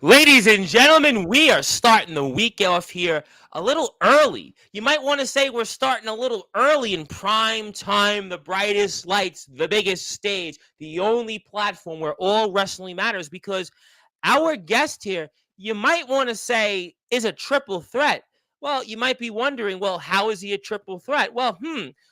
Ladies and gentlemen, we are starting the week off here a little early. You might want to say we're starting a little early in prime time, the brightest lights, the biggest stage, the only platform where all wrestling matters because our guest here, you might want to say, is a triple threat. Well, you might be wondering, well, how is he a triple threat? Well,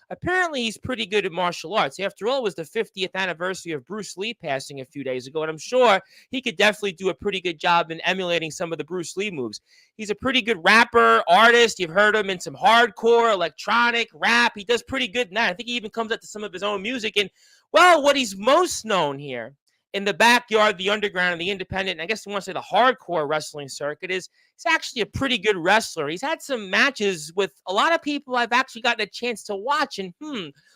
apparently he's pretty good at martial arts. After all, it was the 50th anniversary of Bruce Lee passing a few days ago, and I'm sure he could definitely do a pretty good job in emulating some of the Bruce Lee moves. He's a pretty good rapper, artist. You've heard him in some hardcore, electronic, rap. He does pretty good in that. I think he even comes up to some of his own music. And, well, what he's most known here in the backyard, the underground, and the independent, and I guess I want to say the hardcore wrestling circuit is he's actually a pretty good wrestler. He's had some matches with a lot of people I've actually gotten a chance to watch. And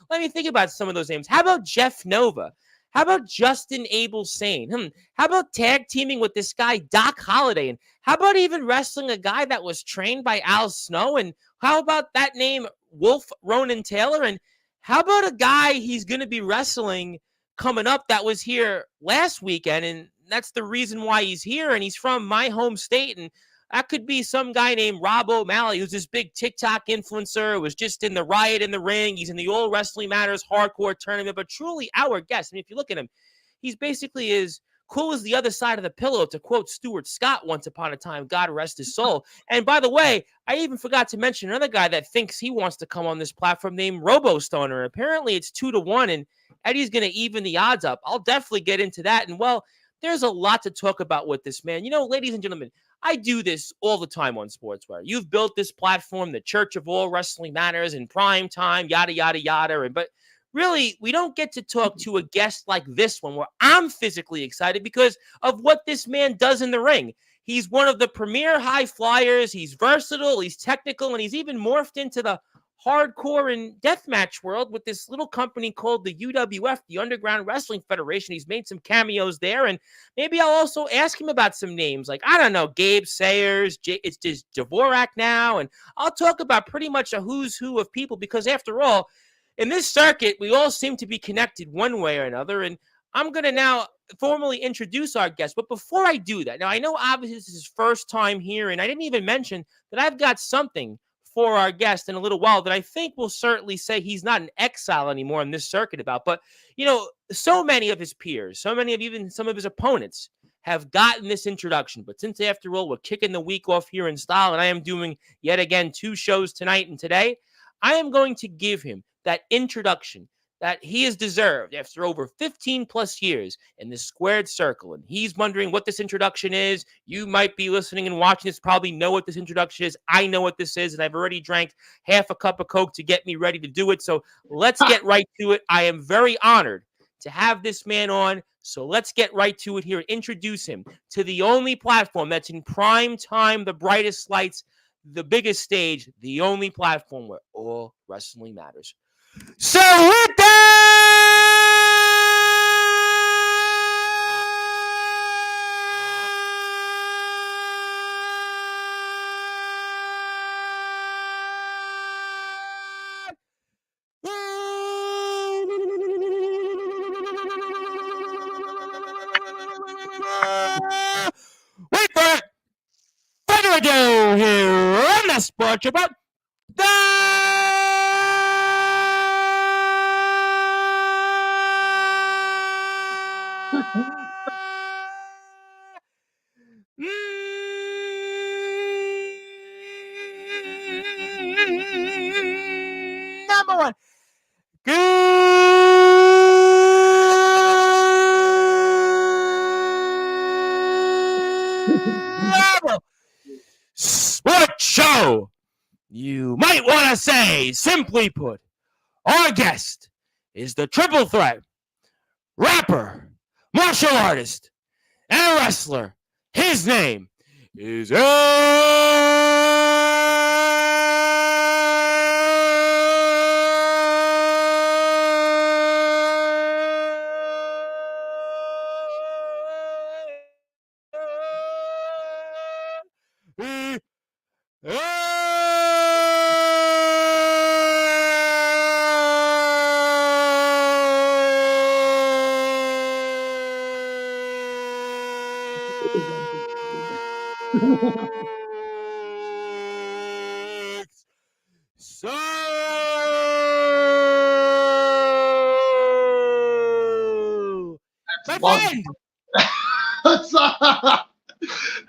let me think about some of those names. How about Jeff Nova? How about Justin Abel Sane? How about tag teaming with this guy, Doc Holliday? And how about even wrestling a guy that was trained by Al Snow? And how about that name, Wolf Ronan Taylor? And how about a guy he's going to be wrestling coming up that was here last weekend? And that's the reason why he's here. And he's from my home state. And that could be some guy named Rob O'Malley, who's this big TikTok influencer, was just in the Riot in the Ring. He's in the All Wrestling Matters hardcore tournament, but truly our guest. I mean, if you look at him, he's basically as cool as the other side of the pillow, to quote Stuart Scott once upon a time, God rest his soul. And by the way, I even forgot to mention another guy that thinks he wants to come on this platform named Robo Stoner. Apparently it's 2-1, and Eddie's going to even the odds up. I'll definitely get into that. And, well, there's a lot to talk about with this man. You know, ladies and gentlemen, I do this all the time on Sportswire. You've built this platform, the Church of All Wrestling Matters, in prime time, yada, yada, yada. But really, we don't get to talk to a guest like this one where I'm physically excited because of what this man does in the ring. He's one of the premier high flyers. He's versatile, he's technical, and he's even morphed into the hardcore and deathmatch world with this little company called the UWF, the Underground Wrestling Federation. He's made some cameos there, and maybe I'll also ask him about some names like, I don't know, Gabe Sayers, it's just Dvorak now, and I'll talk about pretty much a who's who of people because, after all, in this circuit, we all seem to be connected one way or another, and I'm going to now formally introduce our guest. But before I do that, now I know obviously this is his first time here, and I didn't even mention that I've got something for our guest in a little while that I think will certainly say he's not an exile anymore in this circuit about. But, you know, so many of his peers, so many of even some of his opponents have gotten this introduction. But since, after all, we're kicking the week off here in style, and I am doing yet again 2 shows tonight and today, I am going to give him that introduction that he has deserved after over 15 plus years in this squared circle. And he's wondering what this introduction is. You might be listening and watching this, probably know what this introduction is. I know what this is, and I've already drank half a cup of Coke to get me ready to do it. So let's get right to it. I am very honored to have this man on. So let's get right to it here and introduce him to the only platform that's in prime time, the brightest lights, the biggest stage, the only platform where all wrestling matters. So with that, without further ado, here on the Sports About number one. Global Sports Show. You might want to say, simply put, our guest is the triple threat rapper, martial artist, and wrestler. His name is So my friend. That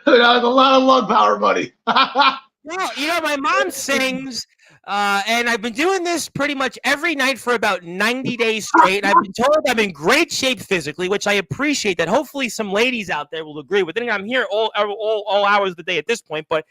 was a lot of lung power, buddy. Well, my mom sings, and I've been doing this pretty much every night for about 90 days straight. And I've been told I'm in great shape physically, which I appreciate that. Hopefully some ladies out there will agree with it. I'm here all hours of the day at this point, but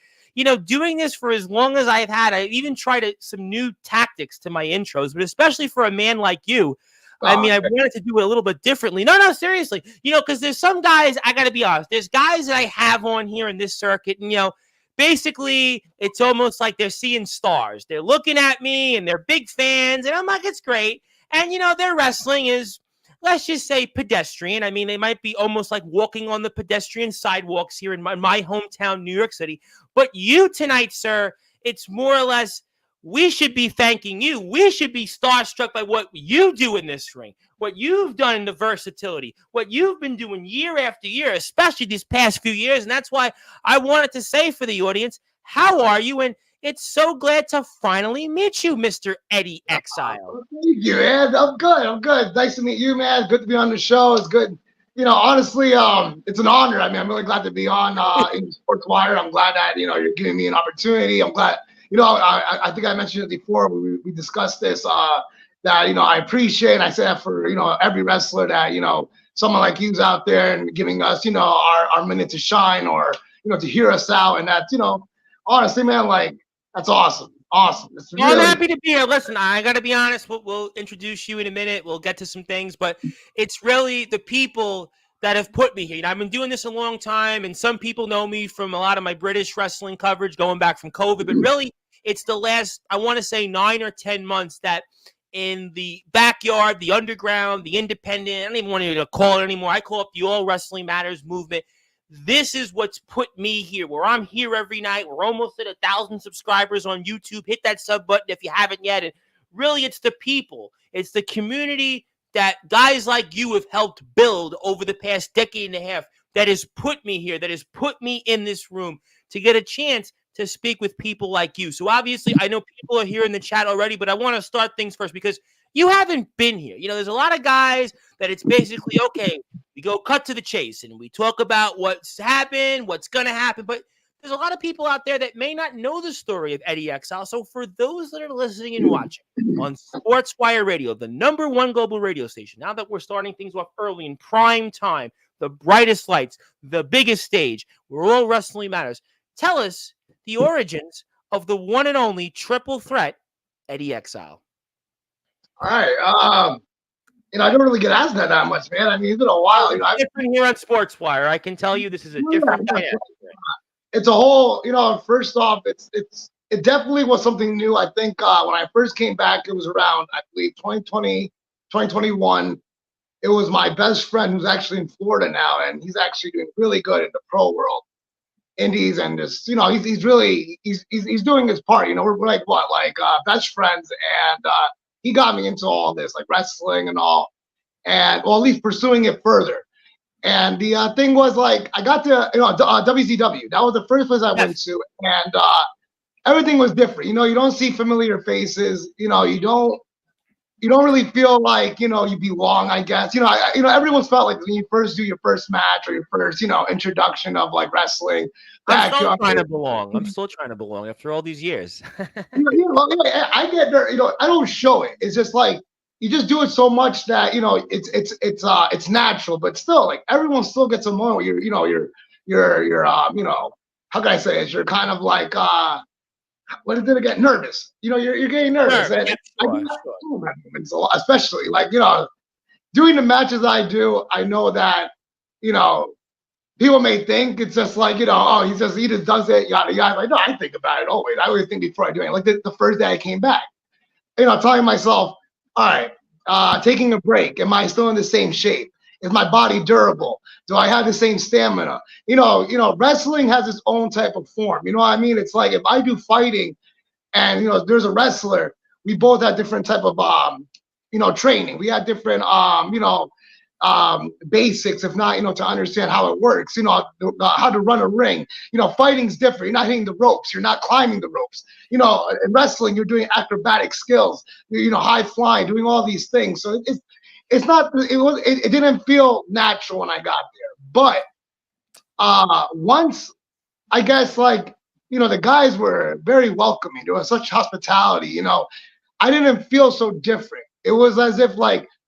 doing this for as long as I've had, I've even tried some new tactics to my intros, but especially for a man like you, I mean, I wanted to do it a little bit differently. No, seriously. Because there's some guys, I got to be honest, there's guys that I have on here in this circuit, and, basically, it's almost like they're seeing stars. They're looking at me, and they're big fans, and I'm like, it's great. And, their wrestling is, let's just say, pedestrian. I mean, they might be almost like walking on the pedestrian sidewalks here in my hometown, New York City. But you tonight, sir, it's more or less, we should be thanking you. We should be starstruck by what you do in this ring, what you've done in the versatility, what you've been doing year after year, especially these past few years. And that's why I wanted to say for the audience, how are you? And it's so glad to finally meet you, Mr. Eddy Exile. Thank you, man. I'm good. Nice to meet you, man. Good to be on the show. It's good. Honestly, it's an honor. I mean, I'm really glad to be on in Sportzwire. I'm glad that, you're giving me an opportunity. I'm glad. I think I mentioned it before. We discussed this. That I appreciate. And I say that for every wrestler that someone like you's out there and giving us our minute to shine, or to hear us out. And that's honestly, man, like that's awesome. It's really... I'm happy to be here. Listen, I got to be honest. We'll introduce you in a minute. We'll get to some things, but it's really the people that have put me here. I've been doing this a long time, and some people know me from a lot of my British wrestling coverage going back from COVID, but really it's the last, I want to say 9 or 10 months that in the backyard, the underground, the independent, I don't even want to call it anymore. I call it the All Wrestling Matters movement. This is what's put me here, where I'm here every night. We're almost at 1,000 subscribers on YouTube. Hit that sub button if you haven't yet. And really, it's the people. It's the community that guys like you have helped build over the past decade and a half that has put me here, that has put me in this room to get a chance to speak with people like you. So obviously, I know people are here in the chat already, but I want to start things first because you haven't been here. There's a lot of guys that it's basically, okay, we go cut to the chase and we talk about what's happened, what's going to happen. But there's a lot of people out there that may not know the story of Eddy Exile. So for those that are listening and watching on Sportzwire Radio, the #1 global radio station, now that we're starting things off early in prime time, the brightest lights, the biggest stage, where all wrestling matters, tell us the origins of the one and only triple threat, Eddy Exile. All right. I don't really get asked that much, man. I mean, it's been a while. Different here on Sportzwire. I can tell you this is a different dynamic. It's a whole, first off, it definitely was something new. I think when I first came back, it was around, I believe, 2020, 2021. It was my best friend who's actually in Florida now, and he's actually doing really good in the pro world. Indies and just he's doing his part. We're like best friends, and he got me into all this, like wrestling and all, and well, at least pursuing it further. And the thing was, like, I got to WZW. That was the first place I went to, and everything was different. You don't see familiar faces. You don't really feel like you belong. I guess everyone's felt like when you first do your first match or your first introduction of like wrestling. I'm still trying to belong. I'm still trying to belong after all these years. I get there. I don't show it. It's just like you just do it so much that it's natural. But still, like everyone still gets a moment where you're how can I say it? You're kind of like what is it again? Nervous. You're getting nervous. Sure. And moments a lot, especially like doing the matches I do. I know that people may think it's just like, he just does it, yada, yada. Like, no, I think about it always. I always think before I do it. Like the first day I came back, telling myself, all right, taking a break. Am I still in the same shape? Is my body durable? Do I have the same stamina? Wrestling has its own type of form. You know what I mean? It's like if I do fighting and, there's a wrestler, we both have different type of, training. We have different, basics, if not, to understand how it works, how to run a ring. Fighting's different. You're not hitting the ropes. You're not climbing the ropes. In wrestling, you're doing acrobatic skills, high flying, doing all these things. So it's not, it didn't feel natural when I got there. But once, I guess, the guys were very welcoming. There was such hospitality, I didn't feel so different. It was as if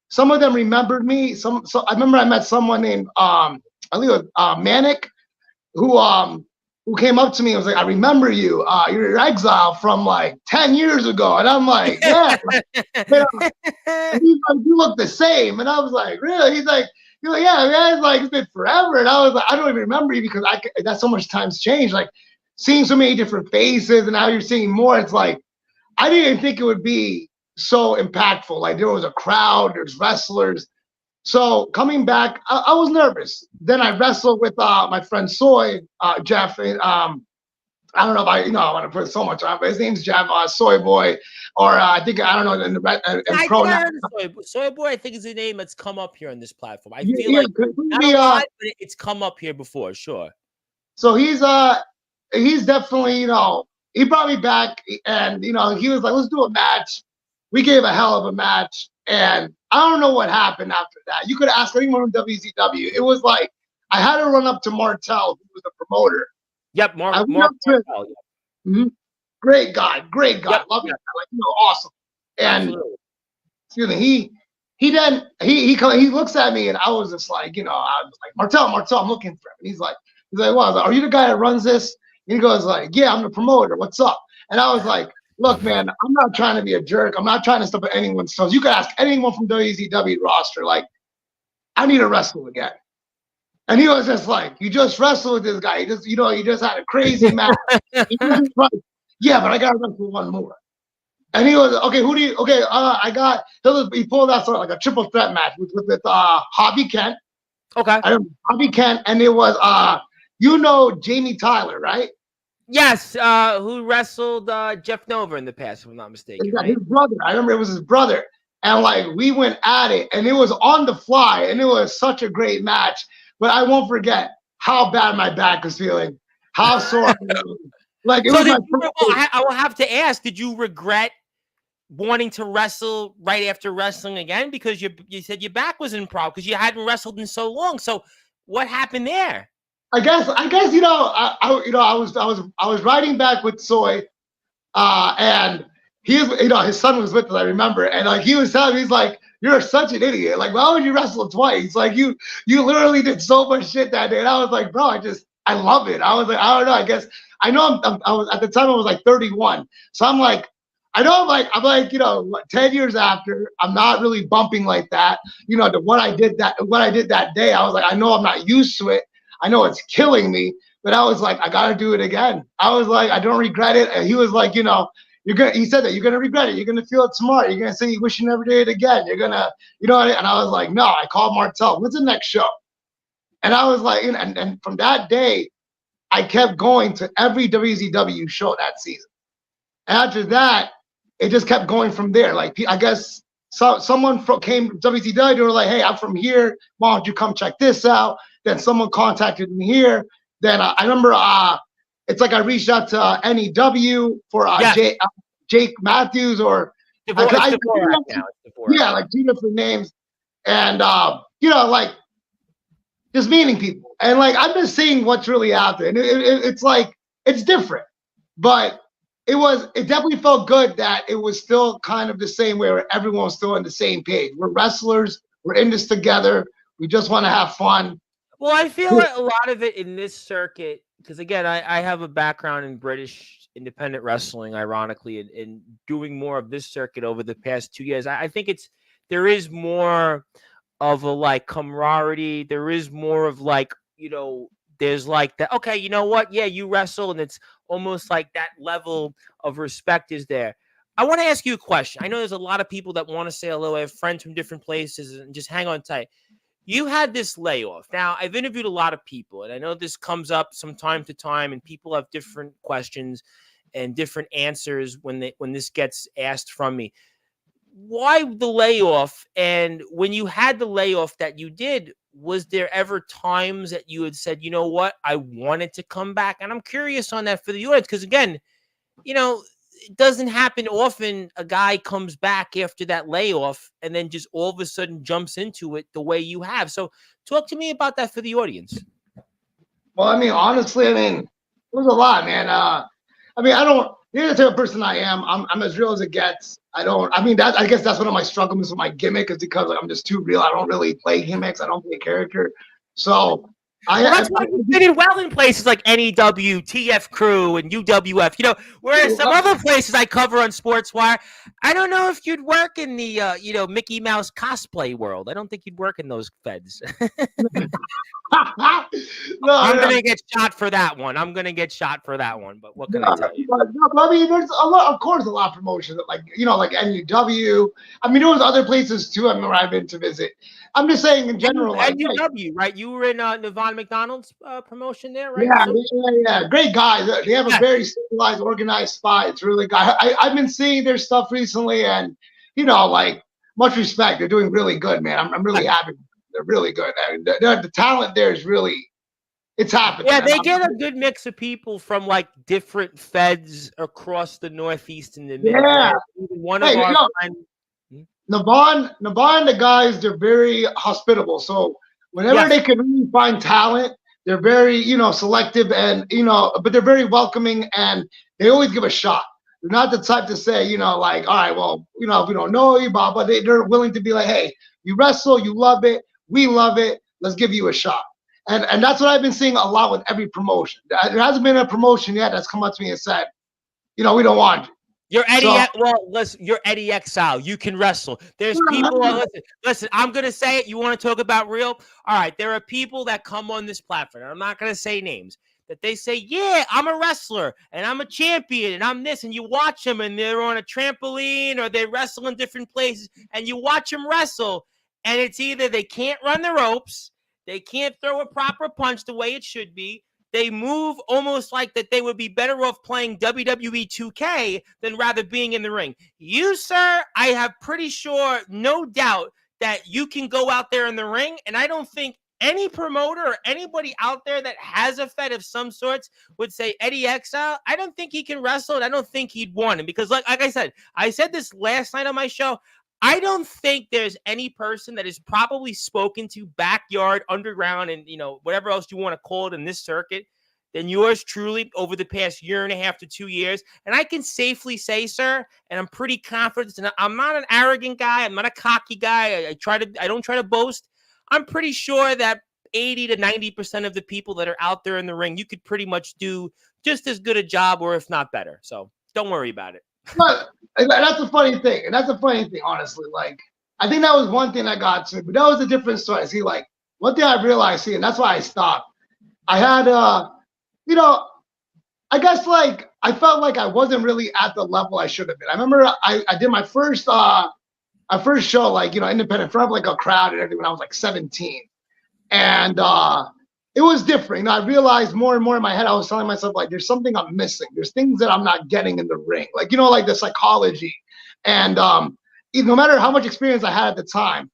some of them remembered me. So I remember I met someone named I think it was Manic, who came up to me and was like, "I remember you. You're Exile from 10 years ago." And I'm like, "Yeah." And he's like, "You look the same." And I was like, "Really?" He's like, "Yeah, man. It's been forever." And I was like, "I don't even remember you because that's so much times changed. Seeing so many different faces, and now you're seeing more. It's I didn't think it would be so impactful. There was a crowd, there's wrestlers." So coming back, I was nervous. Then I wrestled with my friend Soy, Jeff. I don't know if I want to put so much on, but his name's Jeff, Soy Boy, or I don't know. In pro I now. heard Soy Boy, I think is the name that's come up here on this platform. I Yeah, feel like not a lot, but it's come up here before, sure. So he's definitely, he brought me back, and he was like, "Let's do a match." We gave a hell of a match, and I don't know what happened after that. You could ask anyone from WCW. It was I had to run up to Martel, who was the promoter. Yep, Martel. Mm-hmm. Great guy. Yep, Love it. Awesome. And absolutely. Excuse me, he looks at me, and I was just I was like, Martel, I'm looking for him. And he's like, "Well," I was like, "Are you the guy that runs this?" And he goes "Yeah, I'm the promoter. What's up?" And I was like, "Look, man, I'm not trying to be a jerk. I'm not trying to step on anyone's toes. You could ask anyone from WCW roster. I need to wrestle again." And he was just like, "You just wrestled with this guy. You just had a crazy match." "Yeah, but I got to wrestle one more." And he was, "Okay, who do you? Okay, he pulled out sort of a triple threat match with Hobby Kent. Okay. Hobby Kent, and it was Jamie Tyler, right? Yes, who wrestled Jeff Nova in the past, if I'm not mistaken. Right? His brother. I remember it was his brother. And we went at it, and it was on the fly, and it was such a great match. But I won't forget how bad my back was feeling, how sore I was. I will have to ask, did you regret wanting to wrestle right after wrestling again? Because you said your back was in problem because you hadn't wrestled in so long. So what happened there? I guess I was riding back with Soy, and his son was with us. I remember, and he was telling me, he's like, "You're such an idiot. Why would you wrestle twice? You literally did so much shit that day." And I was like, "Bro, I love it." I was like, I don't know. I guess I know I was at the time I was 31, so I'm like. I know I'm 10 years after, I'm not really bumping like that. What I did that day, I was like, I know I'm not used to it. I know it's killing me, but I was like, I got to do it again. I was like, I don't regret it. And he was like, he said that you're going to regret it. You're going to feel it tomorrow. You're going to say you wish you never did it again. You're going to, and I was like, no, I called Martel. When's the next show? And I was like, and from that day, I kept going to every WCW show that season. After that, it just kept going from there. I guess someone came to WCW. They were like, "Hey, I'm from here. Why don't you come check this out?" Then someone contacted me here. Then I remember it's I reached out to NEW for yes. Jake Matthews or yeah, 2 different names, and just meeting people, and I'm just seeing what's really out there, and it's different, but it definitely felt good that it was still kind of the same way where everyone was still on the same page. We're wrestlers. We're in this together. We just want to have fun. Well, I feel like a lot of it in this circuit, because again, I have a background in British independent wrestling, ironically, and doing more of this circuit over the past 2 years. I think there is more of a camaraderie. There is more of there's that, okay, you know what? Yeah, you wrestle, and it's almost that level of respect is there. I want to ask you a question. I know there's a lot of people that want to say hello. I have friends from different places, and just hang on tight. You had this layoff. Now, I've interviewed a lot of people, and I know this comes up from time to time, and people have different questions and different answers when this gets asked from me. why the layoff? And when you had the layoff that you did, was there ever times that you had said, you know what, I wanted to come back? And I'm curious on that for the audience, because again, it doesn't happen often. A guy comes back after that layoff and then just all of a sudden jumps into it the way you have. So talk to me about that for the audience. Well, I mean, honestly, I mean, it was a lot, man. I mean, I don't. You're the type of person I am. I'm as real as it gets. I mean, I guess that's one of my struggles with my gimmick is because I'm just too real. I don't really play gimmicks. I don't play character. So that's why you fit in well in places like NEW, TF Crew, and UWF. Whereas some other places I cover on Sportswire, I don't know if you'd work in the Mickey Mouse cosplay world. I don't think you'd work in those feds. I'm gonna get shot for that one. But what can I tell you? I mean, there's of course, a lot of promotions like NUW. I mean, there was other places too. I remember I've been to visit. I'm just saying in general. NUW, right? You were in Nirvana McDonald's promotion there, right? Yeah. Great guys. They have a very civilized, organized spot. It's really good. I've been seeing their stuff recently, and much respect. They're doing really good, man. I'm really happy. They're really good. I mean, the talent there is really, it's happening. Yeah, they get a good mix of people from different feds across the Northeast and the Midwest. Yeah. One of our friends. Navon and the guys, they're very hospitable. So whenever they can really find talent, they're very, selective and, but they're very welcoming and they always give a shot. They're not the type to say, all right, well, if we don't know you, but they're willing to be like, hey, you wrestle, you love it, we love it, let's give you a shot. And that's what I've been seeing a lot with every promotion. There hasn't been a promotion yet that's come up to me and said, we don't want you. You're Eddy. Listen, you're Eddy Exile. You can wrestle. There's people. Listen. I'm gonna say it. You want to talk about real? All right. There are people that come on this platform. I'm not gonna say names. That they say, yeah, I'm a wrestler and I'm a champion and I'm this, and you watch them and they're on a trampoline or they wrestle in different places, and you watch them wrestle, and it's either they can't run the ropes, they can't throw a proper punch the way it should be. They move almost like that they would be better off playing WWE 2K than rather being in the ring. You, sir, I have pretty sure, no doubt, that you can go out there in the ring, and I don't think any promoter or anybody out there that has a fed of some sorts would say Eddy Exile. I don't think he can wrestle, and I don't think he'd want him because, like I said this last night on my show, I don't think there's any person that is probably spoken to backyard, underground, and whatever else you want to call it in this circuit than yours truly over the past year and a half to 2 years. And I can safely say, sir, and I'm pretty confident, and I'm not an arrogant guy, I'm not a cocky guy. I don't try to boast. I'm pretty sure that 80 to 90% of the people that are out there in the ring, you could pretty much do just as good a job, or if not better. So don't worry about it. But that's a funny thing. And that's a funny thing, honestly. I think that was one thing I got to, but that was a different story. See, one thing I realized, and that's why I stopped. I had, I guess, I felt like I wasn't really at the level I should have been. I remember I did my first show, independent, in front of, a crowd and everything when I was, 17. And it was different. I realized more and more in my head, I was telling myself, there's something I'm missing. There's things that I'm not getting in the ring. The psychology. And no matter how much experience I had at the time,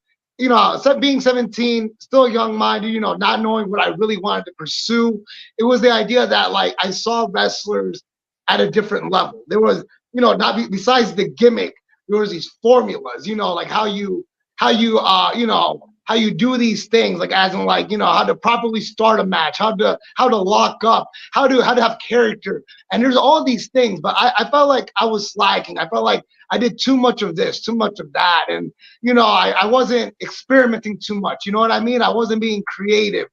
being 17, still young-minded, not knowing what I really wanted to pursue, it was the idea that, I saw wrestlers at a different level. There was, besides the gimmick, there was these formulas, how you do these things, as in how to properly start a match, how to lock up, how to have character. And there's all these things, but I felt like I was slacking. I felt like I did too much of this, too much of that. And, I wasn't experimenting too much. You know what I mean? I wasn't being creative.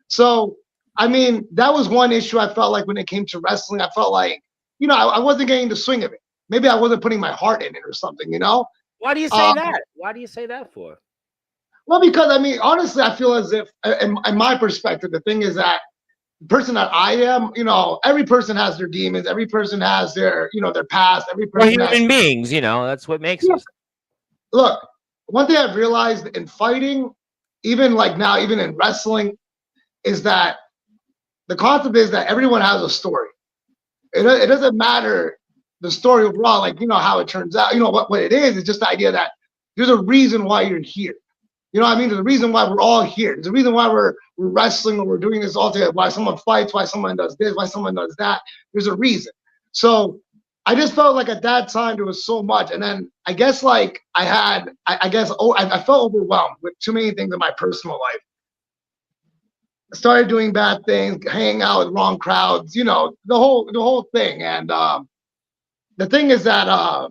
So, I mean, that was one issue I felt like when it came to wrestling. I felt like, I wasn't getting the swing of it. Maybe I wasn't putting my heart in it or something, Why do you say that? Why do you say that for? Well, because, I mean, honestly, I feel as if, in my perspective, the thing is that the person that I am, every person has their demons. Every person has their, their past. Every person We're human beings, that's what makes us. Look, one thing I've realized in fighting, even now, even in wrestling, is that the concept is that everyone has a story. It doesn't matter the story overall, like, you know, how it turns out, you know, what it is just the idea that there's a reason why you're here. You know what I mean? There's a reason why we're all here. There's a reason why we're wrestling or we're doing this all together, why someone fights, why someone does this, why someone does that. There's a reason. So I just felt like at that time there was so much. And then I guess like I felt overwhelmed with too many things in my personal life. I started doing bad things, hanging out with wrong crowds, you know, the whole thing. And the thing is that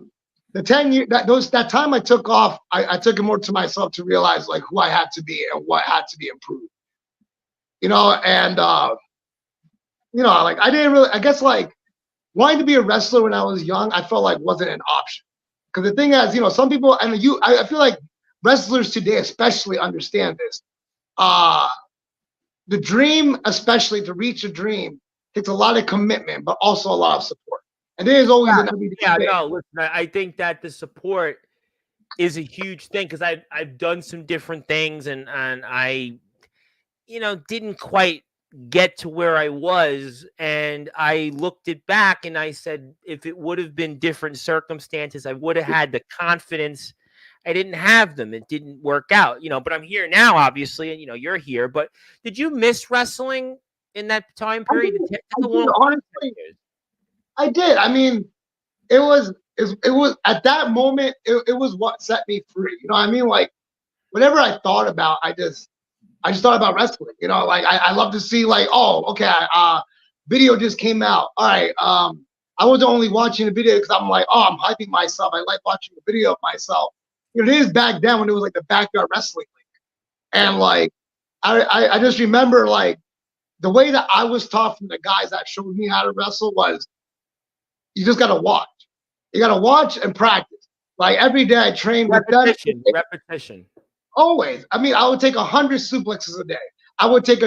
the 10 years that time I took off, I took it more to myself to realize like who I had to be and what had to be improved. You know, and you know, like I didn't really, I guess like wanting to be a wrestler when I was young, I felt like wasn't an option. Because the thing is, you know, some people, and I feel like wrestlers today especially understand this. The dream, especially to reach a dream, takes a lot of commitment, but also a lot of support. And there is always an everyday thing. No, listen, I think that the support is a huge thing because I've done some different things and I, you know, didn't quite get to where I was, and I looked it back and I said, if it would have been different circumstances, I would have had the confidence. I didn't have them. It didn't work out, you know, but I'm here now, obviously, and, you know, you're here. But did you miss wrestling in that time period? Honestly, I did. I mean, it was at that moment, it was what set me free. You know what I mean? Like, whatever I thought about, I just thought about wrestling. You know, like I love to see like, oh, okay, video just came out. All right, I wasn't only watching the video because I'm like, oh, I'm hyping myself. I like watching the video of myself. You know, it is back then when it was like the backyard wrestling league, and like I just remember like the way that I was taught from the guys that showed me how to wrestle was, you just gotta watch. You gotta watch and practice. Like every day I trained with them. Repetition. Always. I mean, I would take 100 suplexes a day. I would take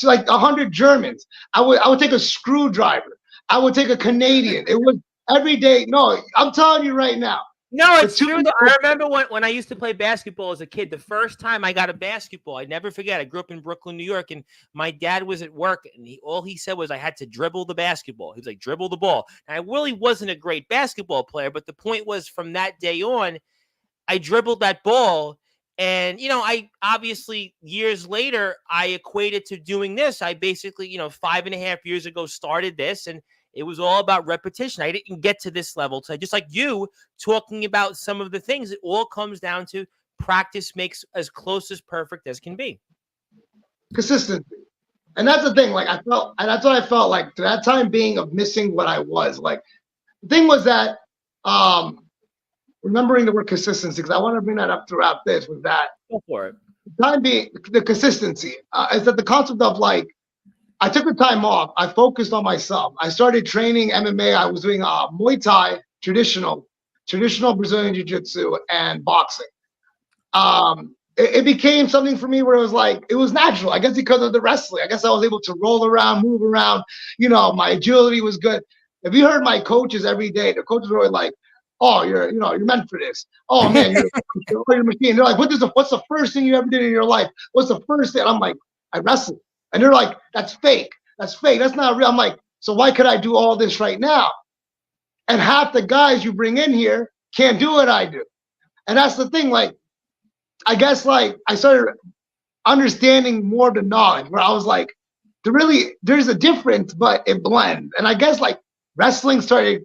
like 100 Germans. I would take a screwdriver. I would take a Canadian. It was every day. No, I'm telling you right now. No, it's true. I remember when I used to play basketball as a kid, the first time I got a basketball, I never forget. I grew up in Brooklyn, New York, and my dad was at work, and all he said was I had to dribble the basketball. He was like, dribble the ball. And I really wasn't a great basketball player, but the point was from that day on, I dribbled that ball. And, you know, I obviously years later, I equated to doing this. I basically, you know, 5.5 years ago started this, and it was all about repetition. I didn't get to this level. So just like you talking about some of the things, it all comes down to practice makes as close as perfect as can be. Consistency. And that's the thing. Like I felt, and that's what I felt like to that time being of missing what I was. Like the thing was that remembering the word consistency, because I want to bring that up throughout this, was that go for it. The time being the consistency is that the concept of like, I took the time off. I focused on myself. I started training MMA. I was doing Muay Thai, traditional Brazilian Jiu-Jitsu, and boxing. It became something for me where it was like, it was natural. I guess because of the wrestling. I guess I was able to roll around, move around. You know, my agility was good. If you heard my coaches every day, the coaches were always like, oh, you're meant for this. Oh man, you're a machine. They're like, what's the first thing you ever did in your life? What's the first thing? I'm like, I wrestled. And they're like, that's fake. That's fake. That's not real. I'm like, so why could I do all this right now? And half the guys you bring in here can't do what I do. And that's the thing. Like, I guess like I started understanding more of the knowledge where I was like, there's a difference, but it blends. And I guess like wrestling started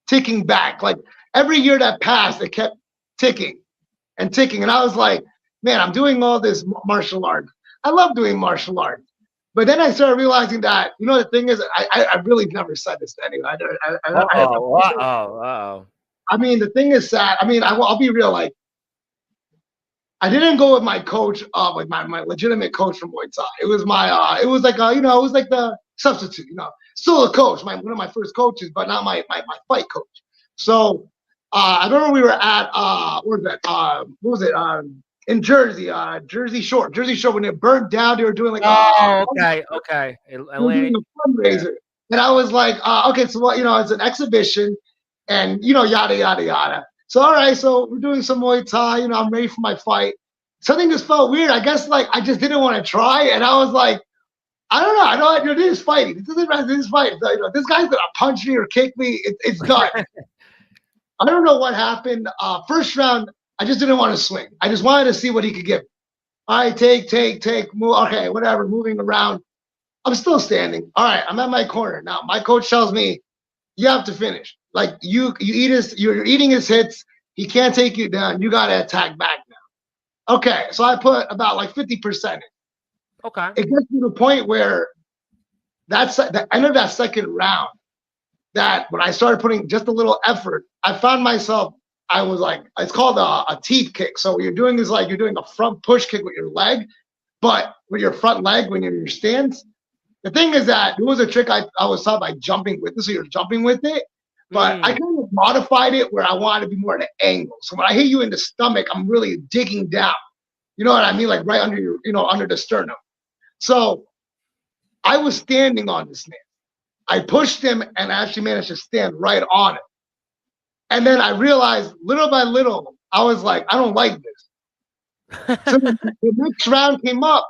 ticking back. Like every year that passed, it kept ticking and ticking. And I was like, man, I'm doing all this martial arts. I love doing martial arts. But then I started realizing that, you know, the thing is, I really never said this to anyone. I mean, the thing is sad. I mean, I'll be real. Like, I didn't go with my coach, like my legitimate coach from Muay Thai. It was my, it was like, it was like the substitute, you know, still a coach, one of my first coaches, but not my fight coach. So I remember we were at, what was it? In Jersey, Jersey Shore, when it burned down, they were doing like okay. Doing a fundraiser. And I was like, okay, so what, you know, it's an exhibition and, you know, yada, yada, yada. So, all right, so we're doing some Muay Thai, you know, I'm ready for my fight. Something just felt weird. I guess like I just didn't want to try. And I was like, I don't know. I know you're this fighting. This isn't this fight. This guy's gonna punch me or kick me. It's done. I don't know what happened. First round, I just didn't want to swing. I just wanted to see what he could give me. All right, take, move. Okay, whatever. Moving around. I'm still standing. All right, I'm at my corner now. My coach tells me you have to finish. Like you're eating his hits. He can't take you down. You gotta attack back now. Okay, so I put about like 50% in. Okay. It gets to the point where that's the end of that second round. That when I started putting just a little effort, I found myself. I was like, it's called a teeth kick. So what you're doing is like you're doing a front push kick with your leg, but with your front leg when you're in your stance. The thing is that it was a trick I was taught by jumping with it. So you're jumping with it, but I kind of modified it where I wanted to be more at an angle. So when I hit you in the stomach, I'm really digging down. You know what I mean? Like right under your, under the sternum. So I was standing on this man. I pushed him and actually managed to stand right on it. And then I realized little by little, I was like, I don't like this. So the next round came up.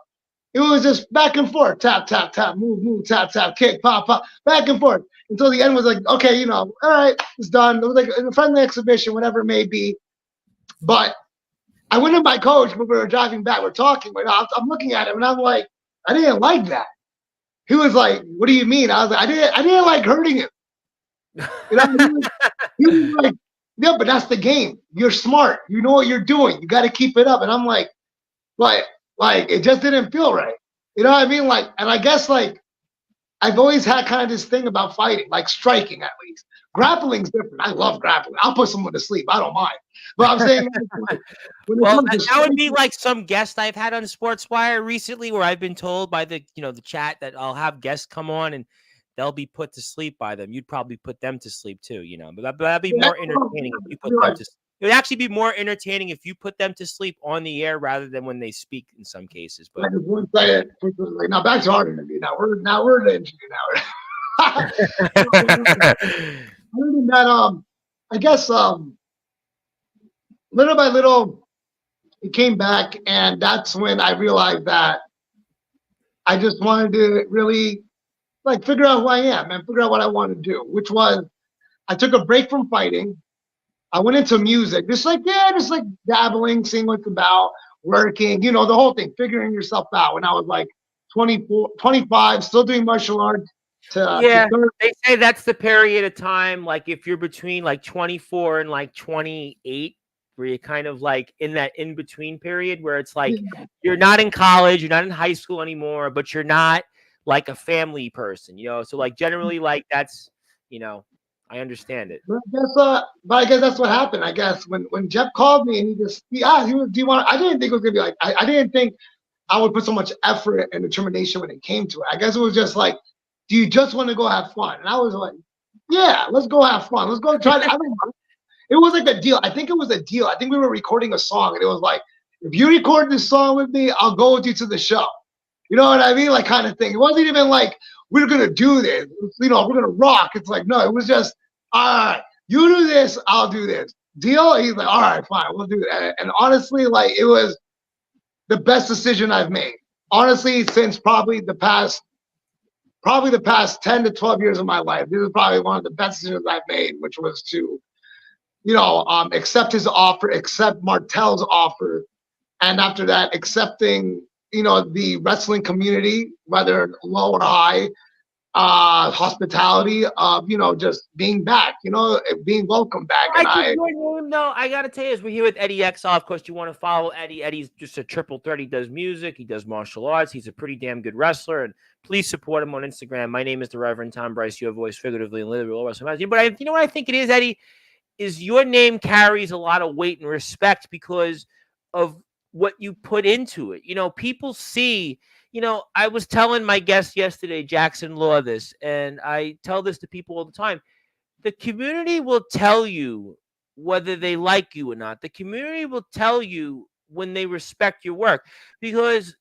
It was just back and forth, tap, tap, tap, move, tap, tap, kick, pop, pop, back and forth. Until the end was like, okay, all right, it's done. It was like a friendly exhibition, whatever it may be. But I went to my coach when we were driving back. We're talking. I'm looking at him, and I'm like, I didn't like that. He was like, what do you mean? I was like, I didn't like hurting him. He was like, yeah, but that's the game. You're smart. You know what you're doing. You got to keep it up. And I'm like, it just didn't feel right. You know what I mean? Like, and I guess like I've always had kind of this thing about fighting, like striking at least. Grappling's different. I love grappling. I'll put someone to sleep. I don't mind. But I'm saying, well, that would be like some guest I've had on Sportswire recently, where I've been told by the the chat that I'll have guests come on and they'll be put to sleep by them. You'd probably put them to sleep too, but that'd be more entertaining if you put them to sleep. It would actually be more entertaining if you put them to sleep on the air rather than when they speak in some cases. But now back to our interview. Now we're the interview now. Other than that, I guess little by little it came back, and that's when I realized that I just wanted to really figure out who I am and figure out what I want to do, which was I took a break from fighting. I went into music, just dabbling, seeing what's about, working, the whole thing, figuring yourself out. When I was like 24, 25, still doing martial arts. They say that's the period of time, like if you're between like 24 and like 28, where you're kind of like in that in-between period where it's like you're not in college, you're not in high school anymore, but you're not like a family person, So like generally like that's, I understand it. But I guess that's what happened. I guess when Jeff called me and he asked, do you want? I didn't think it was gonna be like. I didn't think I would put so much effort and determination when it came to it. I guess it was just like, do you just want to go have fun? And I was like, yeah, let's go have fun. Let's go try. It was like a deal. I think it was a deal. I think we were recording a song, and it was like, if you record this song with me, I'll go with you to the show. You know what I mean? Like kind of thing. It wasn't even like we're gonna do this. We're gonna rock. It's like no, it was just. All right, you do this, I'll do this. Deal? He's like, all right, fine, we'll do that. And honestly, it was the best decision I've made. Honestly, since probably the past 10 to 12 years of my life, this is probably one of the best decisions I've made, which was to, accept his offer, accept Martel's offer, and after that, accepting, the wrestling community, whether low or high, hospitality of just being back, being welcome back. Your name though, I gotta tell you, as we're here with Eddy Exile, of course you want to follow Eddy. Eddy's just a triple threat. He does music, he does martial arts, he's a pretty damn good wrestler, and please support him on Instagram. My name is the Reverend Tom Bryce, your voice figuratively and literally wrestling. But you know what I think it is, Eddy, is your name carries a lot of weight and respect because of what you put into it. People see. I was telling my guest yesterday, Jackson Law, this, and I tell this to people all the time. The community will tell you whether they like you or not. The community will tell you when they respect your work because,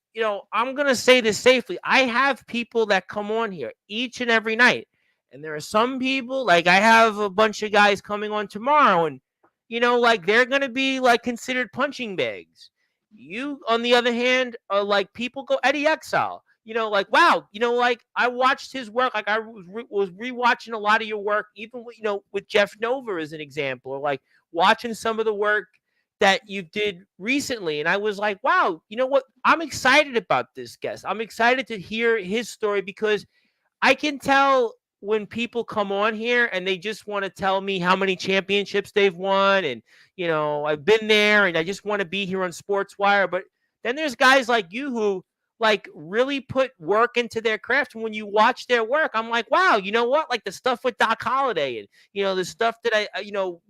I'm going to say this safely. I have people that come on here each and every night, and there are some people, like I have a bunch of guys coming on tomorrow, and, they're going to be considered punching bags. You, on the other hand, are like people go Eddy Exile. like, wow, like I watched his work. Like I was rewatching a lot of your work, even with Jeff Nova as an example, or like watching some of the work that you did recently. And I was like, wow, you know what? I'm excited about this guest. I'm excited to hear his story because I can tell when people come on here and they just want to tell me how many championships they've won. And, I've been there and I just want to be here on Sportswire. But then there's guys like you who like really put work into their craft. And when you watch their work, I'm like, wow, you know what? Like the stuff with Doc Holliday and, the stuff that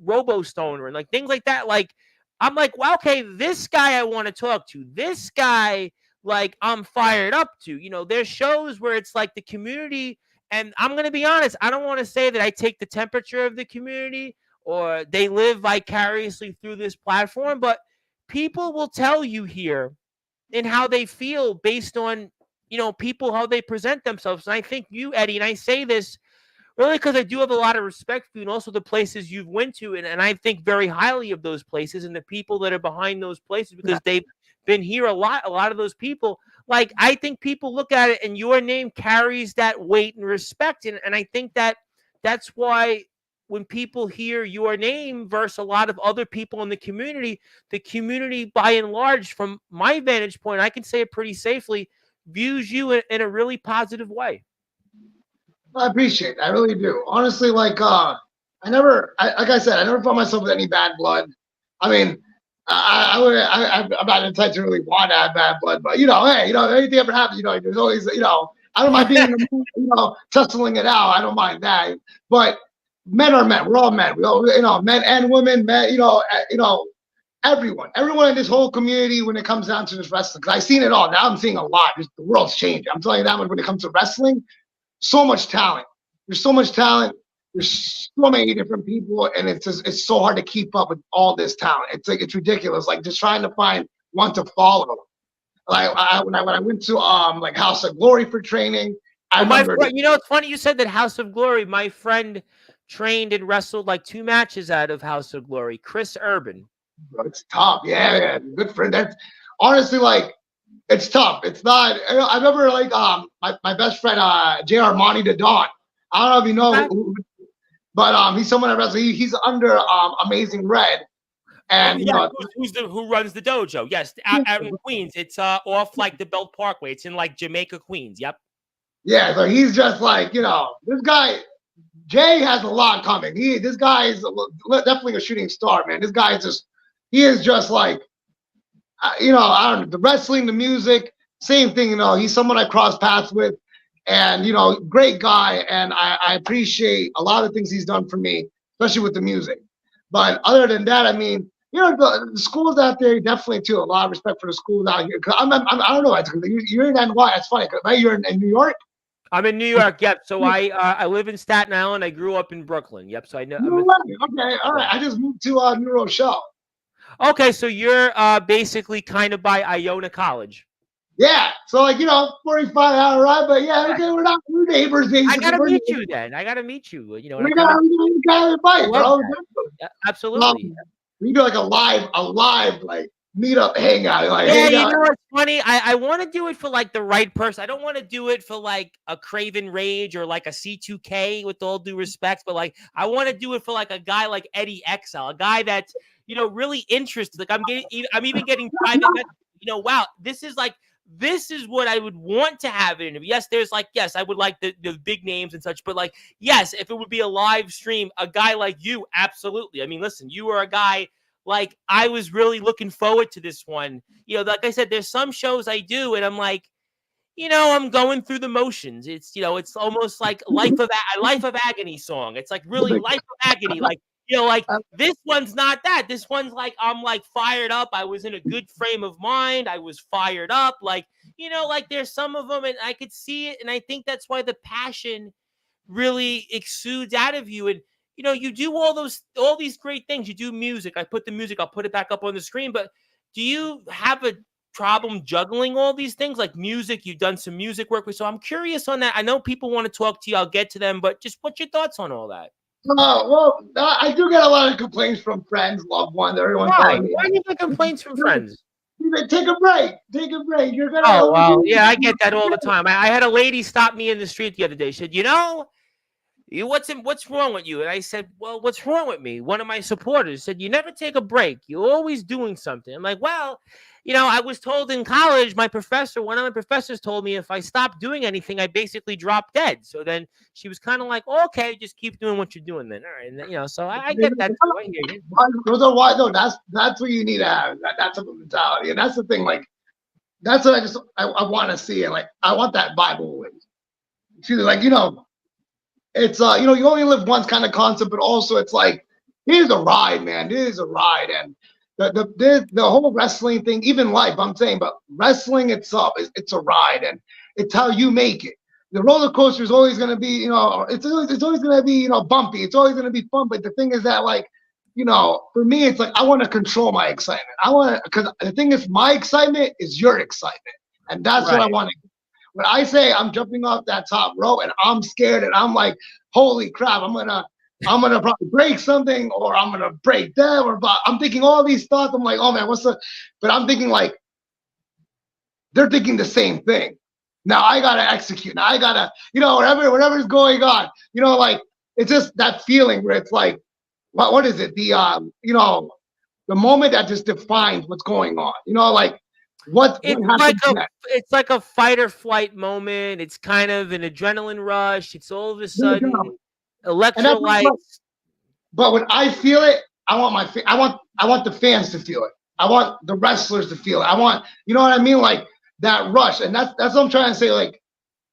Robo Stoner and like things like that. Like, I'm like, well, okay, this guy I want to talk to. This guy, like, I'm fired up to. There's shows where it's like the community, and I'm going to be honest, I don't want to say that I take the temperature of the community or they live vicariously through this platform, but people will tell you here and how they feel based on, people, how they present themselves. And I think you, Eddie, and I say this really because I do have a lot of respect for you and also the places you've went to. And I think very highly of those places and the people that are behind those places because they've been here a lot of those people. Like, I think people look at it and your name carries that weight and respect. And I think that's why when people hear your name versus a lot of other people in the community by and large, from my vantage point, I can say it pretty safely, views you in a really positive way. I appreciate it. I really do. Honestly, like like I said, I never found myself with any bad blood. I mean, I'm not the type to really want to have bad blood, but hey, anything ever happens, there's always, I don't mind being in the mood, tussling it out. I don't mind that. But men are men. We're all men. We all, men and women, men, everyone in this whole community when it comes down to this wrestling. Because I've seen it all. Now I'm seeing a lot. Just the world's changing. I'm telling you that when it comes to wrestling. So much talent. There's so much talent. There's so many different people, and it's so hard to keep up with all this talent. It's ridiculous. Like just trying to find one to follow. Like when I went to like House of Glory for training, I remember. It's funny you said that House of Glory. My friend trained and wrestled like 2 matches out of House of Glory. Chris Urban. It's tough. Yeah, good friend. That's honestly like. It's tough. It's not. I remember like my best friend J.R. Monty the Dawn. I don't know if you know, but he's someone that wrestles. He's under Amazing Red, and who runs the dojo? Yes, out in Queens. It's off like the Belt Parkway. It's in like Jamaica, Queens. Yep. Yeah, so he's just like this guy. Jay has a lot coming. This guy is definitely a shooting star, man. This guy is just like. I don't know, the wrestling, the music, same thing. He's someone I crossed paths with, and great guy, and I appreciate a lot of things he's done for me, especially with the music. But other than that, I mean, the schools out there definitely too. A lot of respect for the schools out here. Cause I don't know. You're in NY. That's funny. Right? You're in New York. I'm in New York. Yep. So I live in Staten Island. I grew up in Brooklyn. Yep. So I know. Okay. All right. I just moved to New Rochelle. Okay, so you're basically kind of by Iona College. Yeah, so like 45-hour ride, but yeah, okay, we're neighbors. I gotta meet you then. I gotta meet you. We gotta fight, bro. Yeah, absolutely. We do like a live like meetup hangout. Like, yeah, what's funny? I want to do it for like the right person. I don't want to do it for like a Craven Rage or like a C2K, with all due respect, but like I want to do it for like a guy like Eddy Exile, a guy that's really interested. Like I'm even getting private. Wow, this is what I would want to have in it. Yes, I would like the big names and such, but like, yes, if it would be a live stream, a guy like you, absolutely. I mean, listen, you are a guy, like, I was really looking forward to this one. Like I said, there's some shows I do, and I'm like, I'm going through the motions. It's, it's almost like Life of Agony song. It's like really Life of Agony. Like, like this one's not that. This one's like, I'm like fired up. I was in a good frame of mind. I was fired up. Like, like there's some of them and I could see it. And I think that's why the passion really exudes out of you. And, you do all these great things. You do music. I'll put it back up on the screen. But do you have a problem juggling all these things like music? You've done some music work with. So I'm curious on that. I know people want to talk to you. I'll get to them. But just what's your thoughts on all that? I do get a lot of complaints from friends, loved ones, everyone. Why do you get complaints from friends? Take a break. Take a break. You're gonna. Oh, well, yeah, I get that all the time. I had a lady stop me in the street the other day. She said, what's wrong with you? And I said, well, what's wrong with me? One of my supporters said, you never take a break. You're always doing something. I'm like, well, I was told in college, one of my professors told me if I stopped doing anything, I basically drop dead. So then she was kind of like, oh, okay, just keep doing what you're doing then. All right. And, so I get that too. I hear you. Those are why, no, that's what you need to have. That's a mentality. And that's the thing. Like, that's what I want to see. And like, I want that Bible way. She's like, it's you only live once kind of concept, but also it's like, here's a ride, man. This is a ride. And the whole wrestling thing, even life, I'm saying, but wrestling itself it's a ride, and it's how you make it. The roller coaster is always going to be, it's always going to be, bumpy. It's always going to be fun. But the thing is that, like, for me, it's like I want to control my excitement. Because the thing is, my excitement is your excitement, and that's what I want to. When I say I'm jumping off that top rope and I'm scared and I'm like, holy crap, I'm gonna probably break something, or I'm gonna break that, I'm thinking all these thoughts. I'm like, oh man, but I'm thinking like they're thinking the same thing. Now I gotta execute. Now I gotta, whatever's going on, like it's just that feeling where it's like, what is it? The moment that just defines what's going on. Like it's like a fight or flight moment. It's kind of an adrenaline rush. It's all of a sudden electrolytes. But when I feel it, I want the fans to feel it. I want the wrestlers to feel it. I want, you know what I mean? Like that rush. And that's what I'm trying to say. Like,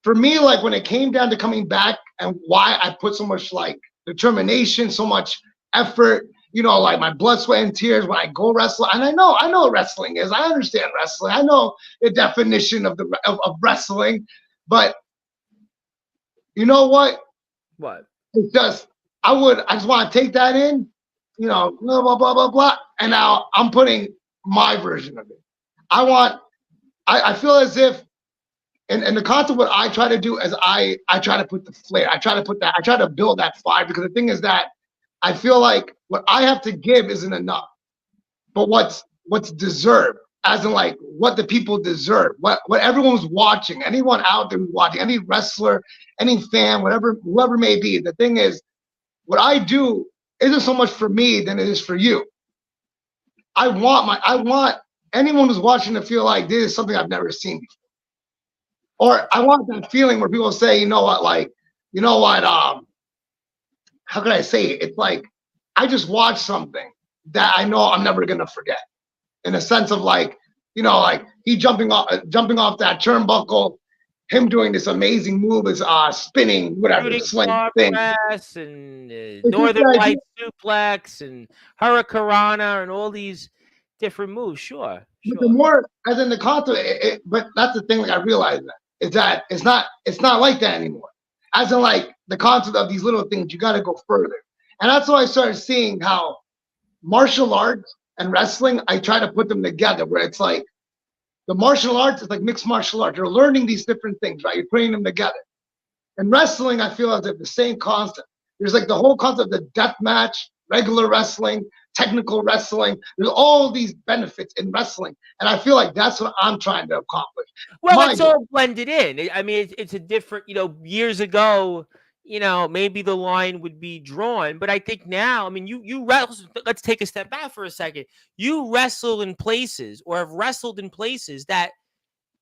for me, like when it came down to coming back and why I put so much like determination, so much effort, like my blood, sweat, and tears when I go wrestle. And I know what wrestling is. I understand wrestling. I know the definition of wrestling. But you know what? What? It's just, I just want to take that in, blah, blah, blah, blah, blah. And now I'm putting my version of it. I feel as if, and the concept, what I try to do is I try to put the flair. I try to build that fire, because the thing is that I feel like what I have to give isn't enough, but what's deserved, as in like what the people deserve, what everyone's watching, anyone out there who's watching, any wrestler, any fan, whoever may be. The thing is, what I do isn't so much for me than it is for you. I want anyone who's watching to feel like this is something I've never seen before, or I want that feeling where people say, how can I say it? It's like I just watched something that I know I'm never gonna forget. In a sense of like, like he jumping off that turnbuckle, him doing this amazing move is spinning, whatever, sling thing, press and Northern Light suplex and Hurricanrana and all these different moves. Sure. But the more, as in the concept, but that's the thing. Like I realize that it's not like that anymore. As in like the concept of these little things, you got to go further, and that's why I started seeing how martial arts and wrestling, I try to put them together, where it's like the martial arts is like mixed martial arts. You're learning these different things, right? You're putting them together. And wrestling, I feel as if the same concept. There's like the whole concept of death match, regular wrestling, technical wrestling. There's all these benefits in wrestling. And I feel like that's what I'm trying to accomplish. Well, it's all blended in. I mean, it's a different, years ago, maybe the line would be drawn, but I think now, I mean, you wrestle. Let's take a step back for a second. You wrestle in places, or have wrestled in places that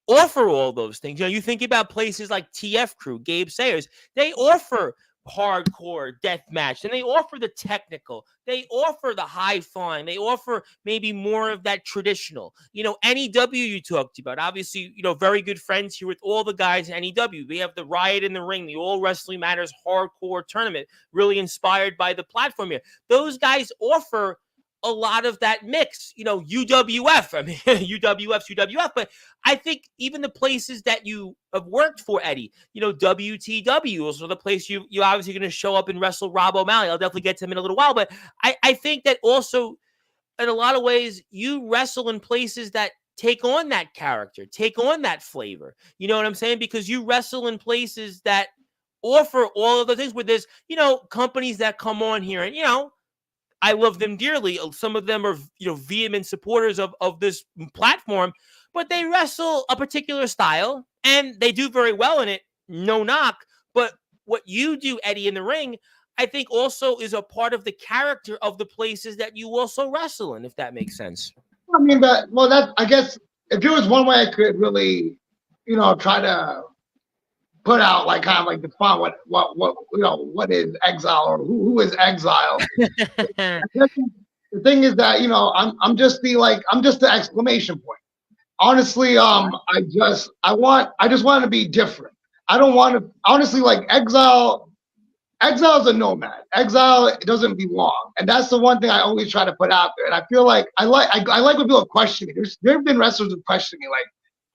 offer all those things. You think about places like TF Crew, Gabe Sayers. They offer hardcore death match, and they offer the technical. They offer the high flying. They offer maybe more of that traditional. NEW you talked about. Obviously, very good friends here with all the guys in NEW. We have the Riot in the Ring, the All Wrestling Matters hardcore tournament, really inspired by the platform here. Those guys offer a lot of that mix, UWF. I mean, UWF, but I think even the places that you have worked for, Eddie, WTW is the place you obviously going to show up and wrestle Rob O'Malley. I'll definitely get to him in a little while, but I think that also in a lot of ways you wrestle in places that take on that character, take on that flavor. You know what I'm saying? Because you wrestle in places that offer all of the things where there's, companies that come on here and, I love them dearly. Some of them are, vehement supporters of this platform, but they wrestle a particular style and they do very well in it. No knock. But what you do, Eddie, in the ring, I think also is a part of the character of the places that you also wrestle in, if that makes sense. I mean, I guess if there was one way I could really, try to put out like kind of like define what is Exile or who is Exile. The thing is that I'm just the exclamation point. Honestly, I just want to be different. I don't want to honestly like Exile. Exile is a nomad. Exile doesn't belong, and that's the one thing I always try to put out there. And I feel like I like when people question me. There have been wrestlers who question me, like,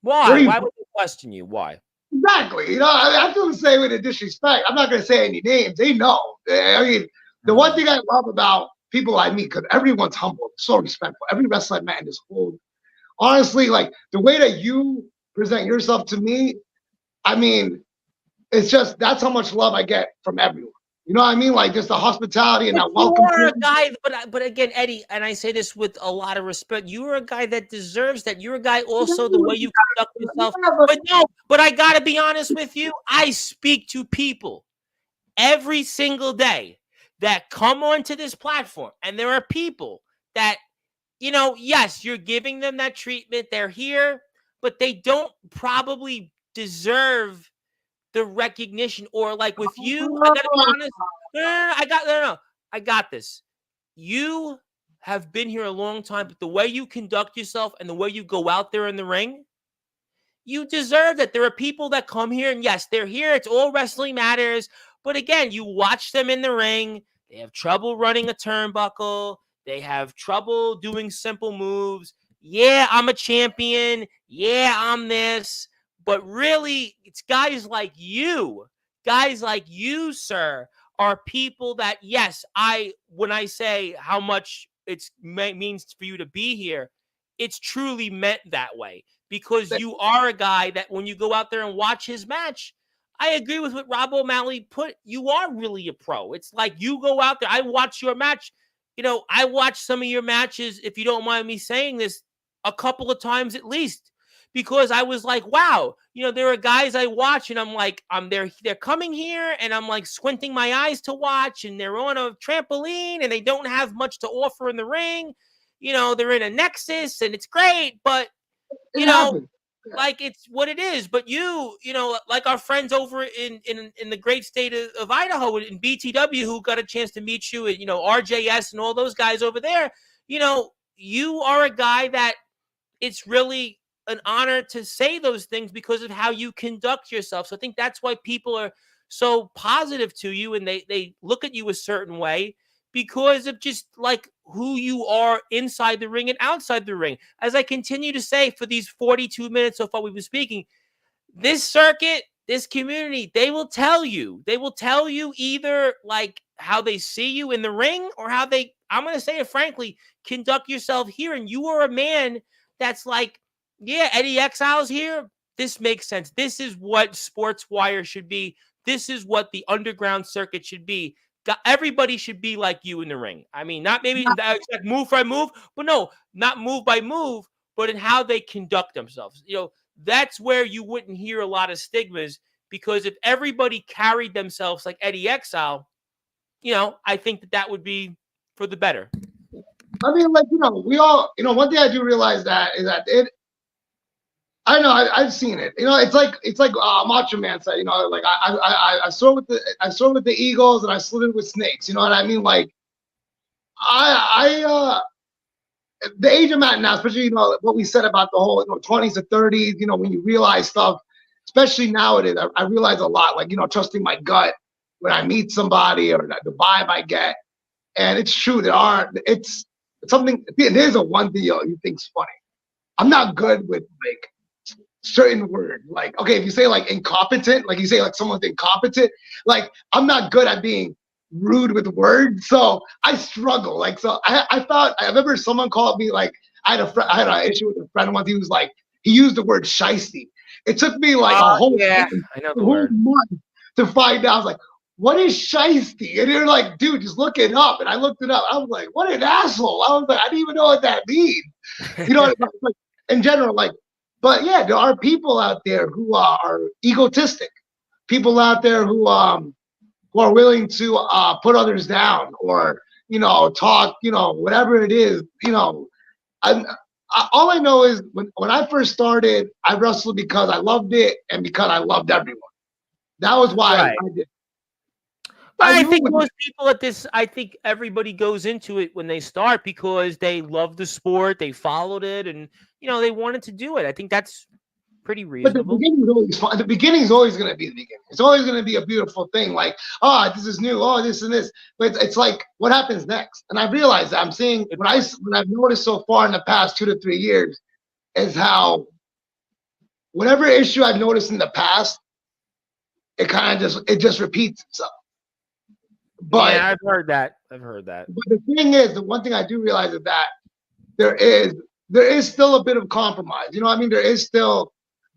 why? Why would they question you? Why? Exactly. I feel the same way to disrespect. I'm not going to say any names. They know. I mean, the one thing I love about people I meet, because everyone's humble, so respectful. Every wrestler I met in this whole, honestly, like the way that you present yourself to me, I mean, it's just that's how much love I get from everyone. You know what I mean? Like just the hospitality and that welcome. You are a guy, but again, Eddie, and I say this with a lot of respect. You are a guy that deserves that. You're a guy also the way you conduct yourself. But I gotta be honest with you. I speak to people every single day that come onto this platform, and there are people that, yes, you're giving them that treatment. They're here, but they don't probably deserve the recognition, or like with you, I gotta be honest. No, I got this. You have been here a long time, but the way you conduct yourself and the way you go out there in the ring, you deserve that. There are people that come here, and yes, they're here. It's all wrestling matters. But again, you watch them in the ring. They have trouble running a turnbuckle. They have trouble doing simple moves. Yeah, I'm a champion. Yeah, I'm this. But really, it's guys like you, sir, are people that, yes, when I say how much it means for you to be here, it's truly meant that way, because you are a guy that when you go out there and watch his match, I agree with what Rob O'Malley put. You are really a pro. It's like you go out there. I watch your match. I watch some of your matches, if you don't mind me saying this, a couple of times at least. Because I was like, wow, there are guys I watch and I'm like, they're coming here and I'm like squinting my eyes to watch, and they're on a trampoline and they don't have much to offer in the ring. They're in a Nexus and it's great, but like it's what it is. But like our friends over in the great state of Idaho in BTW who got a chance to meet you, and RJS and all those guys over there, you are a guy that it's really an honor to say those things because of how you conduct yourself. So I think that's why people are so positive to you, and they look at you a certain way because of just like who you are inside the ring and outside the ring. As I continue to say for these 42 minutes so far we've been speaking, this circuit, this community, they will tell you either like how they see you in the ring or how they, I'm going to say it frankly, conduct yourself here. And you are a man that's like, yeah, Eddie Exile's here. This makes sense. This is what Sportswire should be. This is what the underground circuit should be. Everybody should be like you in the ring. I mean, not maybe move by move, but no, not move by move, but in how they conduct themselves. That's where you wouldn't hear a lot of stigmas, because if everybody carried themselves like Eddie Exile, I think that would be for the better. I mean, like, we all, one thing I do realize is that I know I've seen it. It's like Macho Man said. Like I saw with the Eagles and I slid with snakes. You know what I mean? Like the age I'm at now, especially what we said about the whole 20s to 30s. When you realize stuff, especially nowadays, I realize a lot. Like trusting my gut when I meet somebody or the vibe I get, and it's true. It's something. There's a one thing you think's funny. I'm not good with like certain word, like, okay, if you say like incompetent, like you say like someone's incompetent, like I'm not good at being rude with words, so I struggle. Like, so I thought, I remember someone called me, like I had an issue with a friend once. He was like, he used the word shiesty. It took me like a whole I know the word month to find out. I was like, what is shiesty? And you're like, dude, just look it up. And I looked it up. I was like, what an asshole. I was like, I didn't even know what that means. You know, like, in general, like, but yeah, there are people out there who are egotistic. People out there who are willing to put others down, or, you know, talk, you know, whatever it is, you know. All I know is when I first started, I wrestled because I loved it and because I loved everyone. That was why Right. I did. But I think most people at this, I think everybody goes into it when they start because they love the sport, they followed it, and, you know, they wanted to do it. I think that's pretty reasonable. But the beginning is always fun. The beginning is always going to be the beginning. It's always going to be a beautiful thing. Like, oh, this is new. Oh, this and this. But it's like, what happens next? And I realize that I'm seeing what I've noticed so far in the past 2 to 3 years is how whatever issue I've noticed in the past, it kind of just repeats itself. But yeah, I've heard that. But the thing is, the one thing I do realize is that there is still a bit of compromise. You know what I mean? There is still.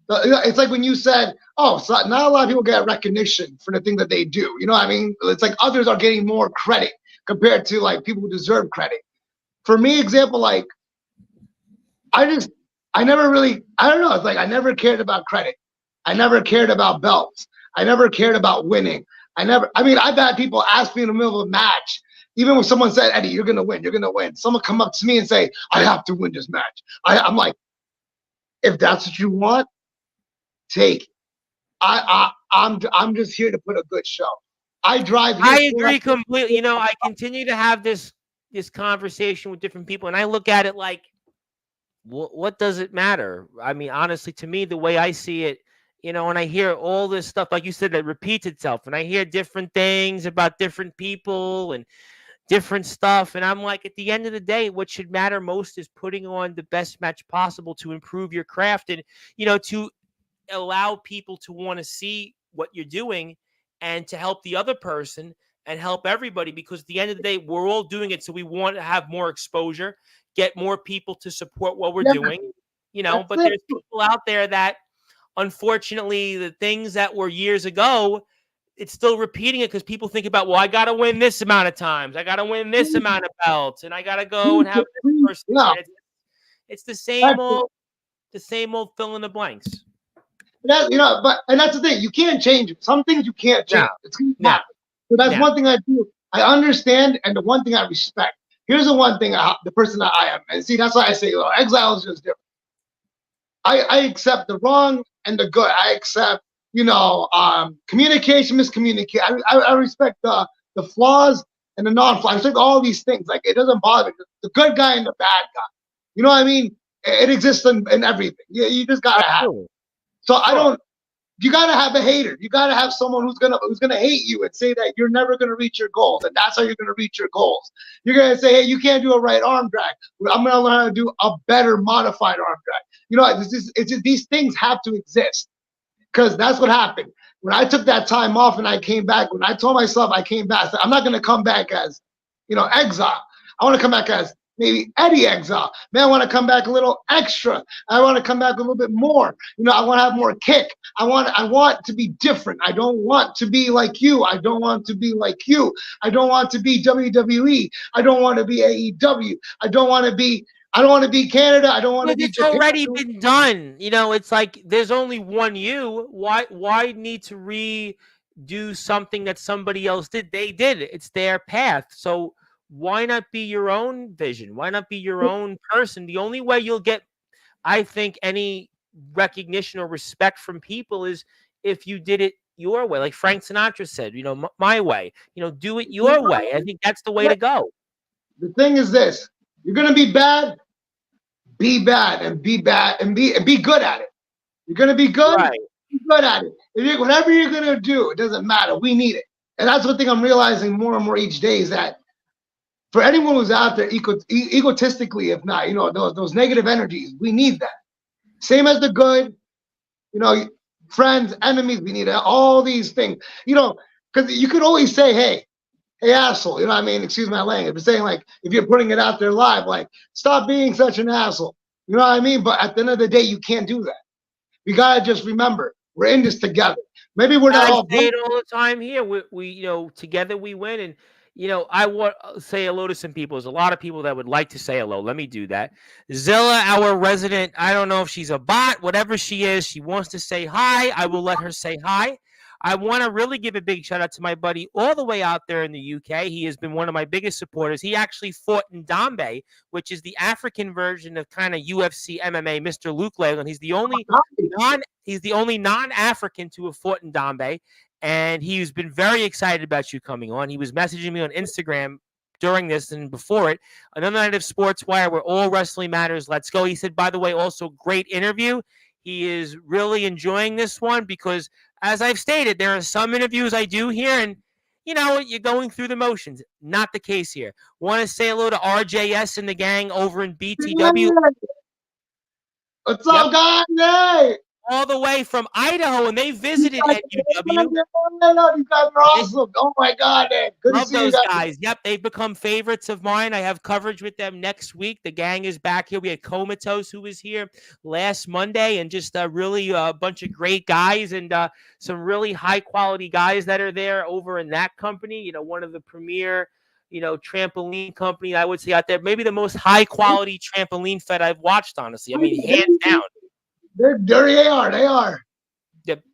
It's like when you said, oh, so not a lot of people get recognition for the thing that they do. You know what I mean? It's like others are getting more credit compared to like people who deserve credit. For me, example, like I never really, I don't know. It's like I never cared about credit. I never cared about belts. I never cared about winning. I've had people ask me in the middle of a match, even when someone said, Eddie, you're going to win. You're going to win. Someone come up to me and say, I have to win this match. I'm like, if that's what you want, take it. I'm just here to put a good show. I agree completely. You know, I continue to have this conversation with different people, and I look at it like, what does it matter? I mean, honestly, to me, the way I see it, you know, and I hear all this stuff, like you said, that repeats itself, and I hear different things about different people and different stuff, and I'm like, at the end of the day, what should matter most is putting on the best match possible to improve your craft, and, you know, to allow people to want to see what you're doing and to help the other person and help everybody, because at the end of the day, we're all doing it. So we want to have more exposure, get more people to support what we're doing, you know, but there's people out there that, unfortunately, the things that were years ago, it's still repeating it because people think about, well, I got to win this amount of times. I got to win this amount of belts, and I got to go and have this person. Yeah. It's the same old fill in the blanks. That, you know, and that's the thing. You can't change it. Some things you can't change. It's gonna happen. So that's one thing I do. I understand, and the one thing I respect. Here's the one thing the person that I am. And see, that's why I say, you know, Exile is just different. I accept the wrong and the good. I accept, you know, communication, miscommunication. I respect the flaws and the non-flaws. I respect all these things. Like, it doesn't bother me. The good guy and the bad guy. You know what I mean? It exists in everything. You just gotta have it. So you gotta have a hater. You gotta have someone who's gonna hate you and say that you're never gonna reach your goals, and that's how you're gonna reach your goals. You're gonna say, hey, you can't do a right arm drag. I'm gonna learn how to do a better modified arm drag. You know, these things have to exist, because that's what happened. When I took that time off and I came back, when I told myself I came back, I said, I'm not gonna come back as, you know, Exile. I want to come back as maybe Eddy Exile. Man, I want to come back a little extra. I want to come back a little bit more. You know, I want to have more kick. I want to be different. I don't want to be like you. I don't want to be like you. I don't want to be WWE. I don't want to be AEW. I don't want to be Canada. I don't want to be Japan. It's already been done. You know, it's like there's only one you. Why need to redo something that somebody else did? They did it. It's their path. So why not be your own vision? Why not be your own person? The only way you'll get, I think, any recognition or respect from people is if you did it your way. Like Frank Sinatra said, you know, my way. You know, do it your way. I think that's the way to go. The thing is this: you're gonna be bad, be bad, and be bad, and be good at it. You're gonna be good, be good at it. Whatever you're gonna do, it doesn't matter. We need it, and that's one thing I'm realizing more and more each day is that. For anyone who's out there egotistically, if not, you know, those negative energies, we need that. Same as the good, you know, friends, enemies, we need all these things. You know, because you could always say, hey, asshole, you know what I mean? Excuse my language. But saying, like, if you're putting it out there live, like, stop being such an asshole. You know what I mean? But at the end of the day, you can't do that. We got to just remember, we're in this together. Maybe we're not I all say broke. it all the time here. We together we win. And, I want to say hello to some people. There's a lot of people that would like to say hello. Let me do that. Zilla, our resident, I don't know if she's a bot, whatever she is, she wants to say hi. I will let her say hi. I want to really give a big shout out to my buddy all the way out there in the UK. He has been one of my biggest supporters. He actually fought in Dambe, which is the African version of kind of UFC MMA, Mr. Luke Leyland. He's the only non-African to have fought in Dambe, and he's been very excited about you coming on. He was messaging me on Instagram during this and before it. Another night of Sportswire where all wrestling matters. Let's go. He said, by the way, also great interview. He is really enjoying this one because, as I've stated, there are some interviews I do here, and you're going through the motions. Not the case here. Want to say hello to RJS and the gang over in BTW. What's up, guys? Hey! All the way from Idaho, and they visited at UW. You guys are awesome. Oh my God, man. Good Love to see those you guys. Yep, they've become favorites of mine. I have coverage with them next week. The gang is back here. We had Comatose, who was here last Monday, and just really a bunch of great guys and some really high quality guys that are there over in that company. One of the premier trampoline company I would say out there. Maybe the most high quality trampoline fed I've watched, honestly. I mean, hands down. They're dirty. They are.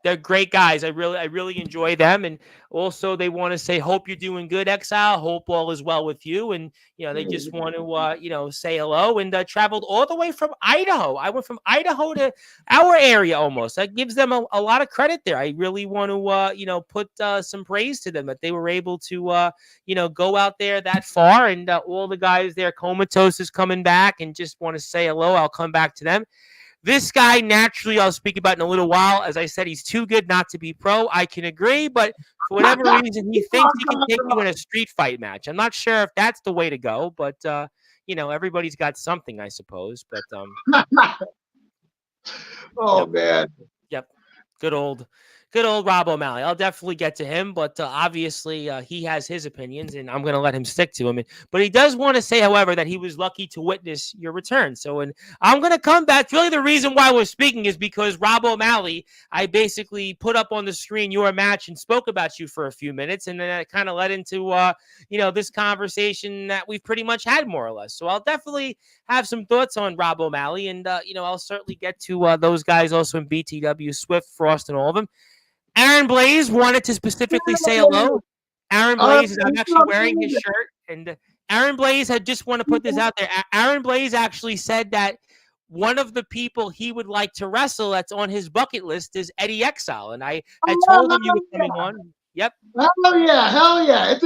They're great guys. I really enjoy them, and also they want to say, "Hope you're doing good, Exile. Hope all is well with you." And they just want to say hello. And traveled all the way from Idaho. I went from Idaho to our area almost. That gives them a lot of credit there. I really want to put some praise to them that they were able to go out there that far. And all the guys there, Comatose is coming back, and just want to say hello. I'll come back to them. This guy, naturally, I'll speak about in a little while. As I said, he's too good not to be pro. I can agree, but for whatever reason, he thinks he can take you in a street fight match. I'm not sure if that's the way to go, but, everybody's got something, I suppose. But Oh, man. Yep. Good old Rob O'Malley. I'll definitely get to him, but obviously he has his opinions, and I'm going to let him stick to them. But he does want to say, however, that he was lucky to witness your return. So, and I'm going to come back. Really, the reason why we're speaking is because Rob O'Malley, I basically put up on the screen your match and spoke about you for a few minutes, and then it kind of led into this conversation that we've pretty much had more or less. So I'll definitely have some thoughts on Rob O'Malley, and I'll certainly get to those guys also in BTW, Swift, Frost, and all of them. Aaron Blaze wanted to specifically say hello. Aaron Blaze, I'm actually wearing his shirt, and Aaron Blaze had just want to put this out there. Aaron Blaze actually said that one of the people he would like to wrestle that's on his bucket list is Eddy Exile, and I told him you were coming on. Yep. Hell yeah.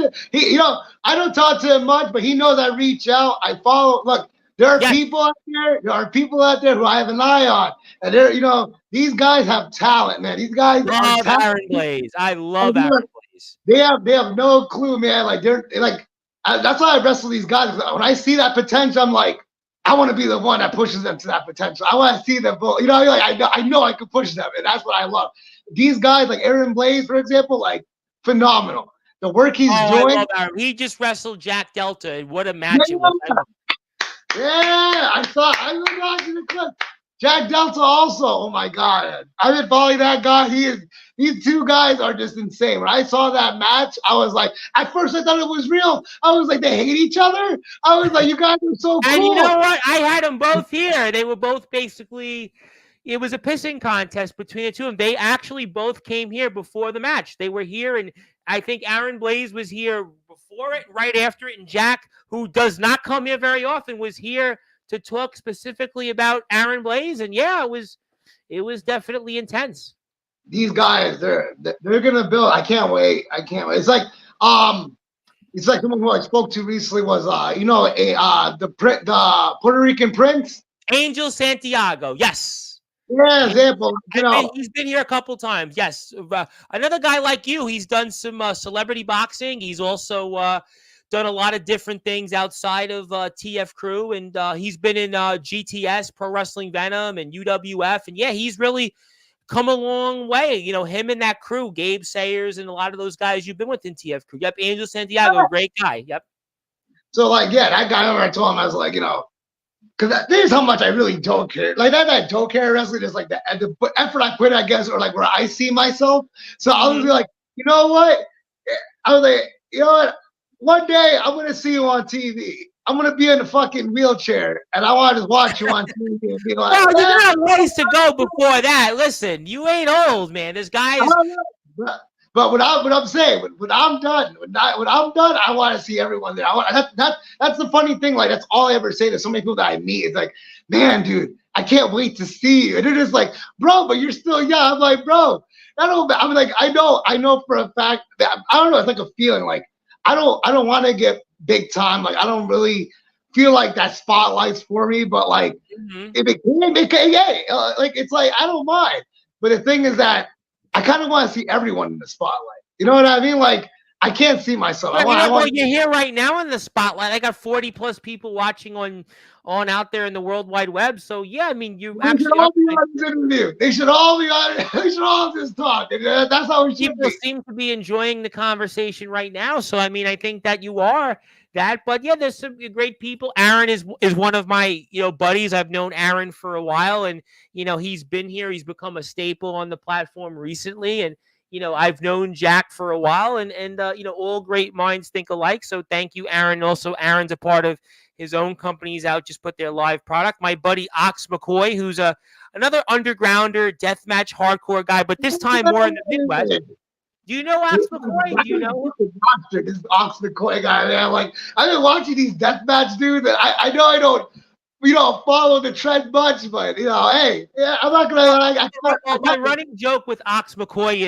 I don't talk to him much, but he knows I reach out. I follow. Look, there are people out there. There are people out there who I have an eye on, and these guys have talent, man. These guys love Aaron Blaze. I love Aaron Blaze. They have no clue, man. Like that's why I wrestle these guys. When I see that potential, I'm like, I want to be the one that pushes them to that potential. I want to see them. I know I can push them, and that's what I love. These guys, like Aaron Blaze, for example, like phenomenal. The work he's doing. He just wrestled Jack Delta, and what a match it was. Yeah, I was watching the clip. Jack Delta also. Oh my God, I've been following that guy. These two guys are just insane. When I saw that match, I was like, at first I thought it was real. I was like, they hate each other. I was like, you guys are so cool. And you know what? I had them both here. They were both basically. It was a pissing contest between the two of them. They actually both came here before the match. They were here, and I think Aaron Blaze was here before it, right after it, and Jack, who does not come here very often, was here to talk specifically about Aaron Blaze. And yeah, it was definitely intense. These guys, they're gonna build. I can't wait. It's like someone who I spoke to recently was the Puerto Rican Prince, Angel Santiago. Yes. Yeah, example. He's been here a couple times. Yes, another guy like you. He's done some celebrity boxing. He's also done a lot of different things outside of TF Crew, and he's been in GTS, Pro Wrestling Venom, and UWF. And yeah, he's really come a long way. Him and that crew, Gabe Sayers, and a lot of those guys you've been with in TF Crew. Yep, Angel Santiago, great guy. Yep. So that guy over, I told him, I was like, because this is how much I really don't care. Like I don't care wrestling is like the effort I put, I guess, or like where I see myself. So I was like, you know what? I was like, you know what? One day I'm gonna see you on TV. I'm gonna be in a fucking wheelchair, and I want to watch you on TV and be like, well, you got ways to go before that. Listen, you ain't old, man. There's guys. But what I'm saying, when I'm done, when I'm done, I want to see everyone there. That's the funny thing. Like that's all I ever say to so many people that I meet. It's like, man, dude, I can't wait to see you. And they're just like, bro, but you're still young. I'm like, bro, I'm like, I know for a fact that I don't know. It's like a feeling. Like I don't want to get big time. Like I don't really feel like that spotlight's for me. But like if it can, yeah, like it's like I don't mind. But the thing is that I kind of want to see everyone in the spotlight. You know what I mean? Like I can't see myself. Well, you're here right now in the spotlight. I got 40 plus people watching on out there in the World Wide Web. So yeah, I mean, you they actually should all be on this interview. They should all be on. They should all just talk. That's how it should people be. seem to be enjoying the conversation right now. So I mean, I think that you are that. But yeah, there's some great people. Aaron is one of my buddies. I've known Aaron for a while, and he's been here. He's become a staple on the platform recently, and I've known Jack for a while, and all great minds think alike. So thank you, Aaron. Also, Aaron's a part of his own companies out, just put their live product. My buddy Ox McCoy, who's another undergrounder, deathmatch hardcore guy, but this time more in the Midwest. Do you know Ox McCoy? Do you know this Ox McCoy guy? Man, like I've been watching these deathmatch dudes, and I know I don't. Follow the trend much, but hey, yeah, I'm not gonna. My running joke with Ox McCoy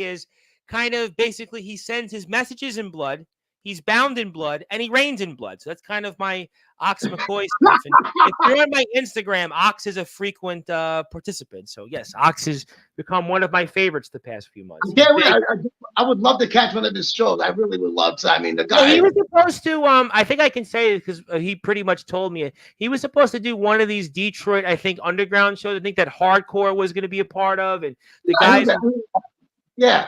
is kind of basically he sends his messages in blood, he's bound in blood, and he reigns in blood. So that's kind of my Ox McCoy stuff. And if you're on my Instagram, Ox is a frequent participant. So yes, Ox has become one of my favorites the past few months. I would love to catch one of his shows. I really would love to. I mean, the guy. Yeah, he was supposed to. I think I can say it because he pretty much told me it. He was supposed to do one of these Detroit, I think, underground shows. I think that Hardcore was going to be a part of, and the guys. Yeah.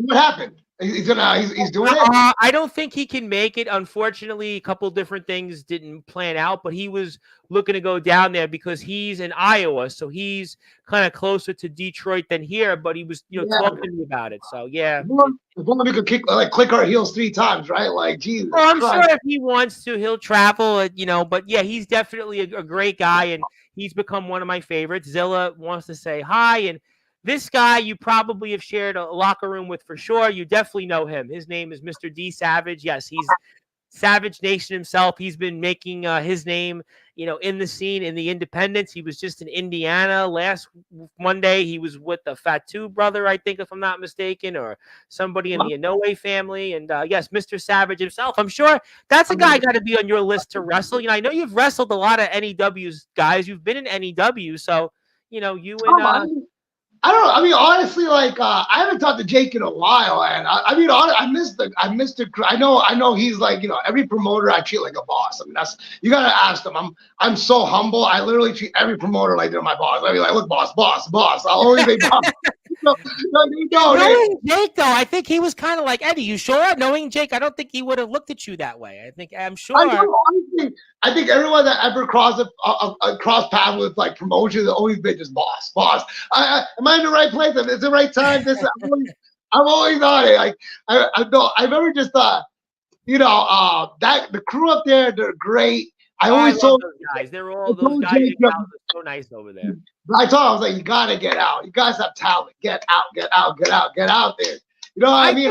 What happened? He's doing it. I don't think he can make it. Unfortunately, a couple different things didn't plan out, but he was looking to go down there because he's in Iowa, so he's kind of closer to Detroit than here. But he was, talking to me about it. So yeah, if only we could click our heels 3 times, right? Like, Jesus. Well, I'm sure if he wants to, he'll travel. But yeah, he's definitely a great guy, and he's become one of my favorites. Zilla wants to say hi, and this guy you probably have shared a locker room with for sure. You definitely know him. His name is Mr. D Savage. Yes, he's Savage Nation himself. He's been making his name, in the scene, in the independents. He was just in Indiana last Monday. He was with the Fatu brother, I think, if I'm not mistaken, or somebody in the Inoue family. And yes, Mr. Savage himself. I'm sure that's a guy got to be on your list to wrestle. I know you've wrestled a lot of NEW's guys. You've been in NEW, so you and. I don't know. I mean, honestly, like I haven't talked to Jake in a while, and I mean, I missed the. I know he's like every promoter I treat like a boss. I mean, you gotta ask them. I'm so humble. I literally treat every promoter like they're my boss. I mean, like, look, boss. I'll always say boss. Knowing Jake, though, I think he was kind of like, Eddie, you sure? Knowing Jake, I don't think he would have looked at you that way. I'm sure. I think everyone that ever crossed path with like promotion has always been just boss. Am I in the right place? Is it the right time? I'm always on it. Like I remember just that the crew up there, they're great. I always told those guys. They're all those guys. Are so nice over there. I told him, I was like, you gotta get out. You guys have talent. Get out there. You know what I mean?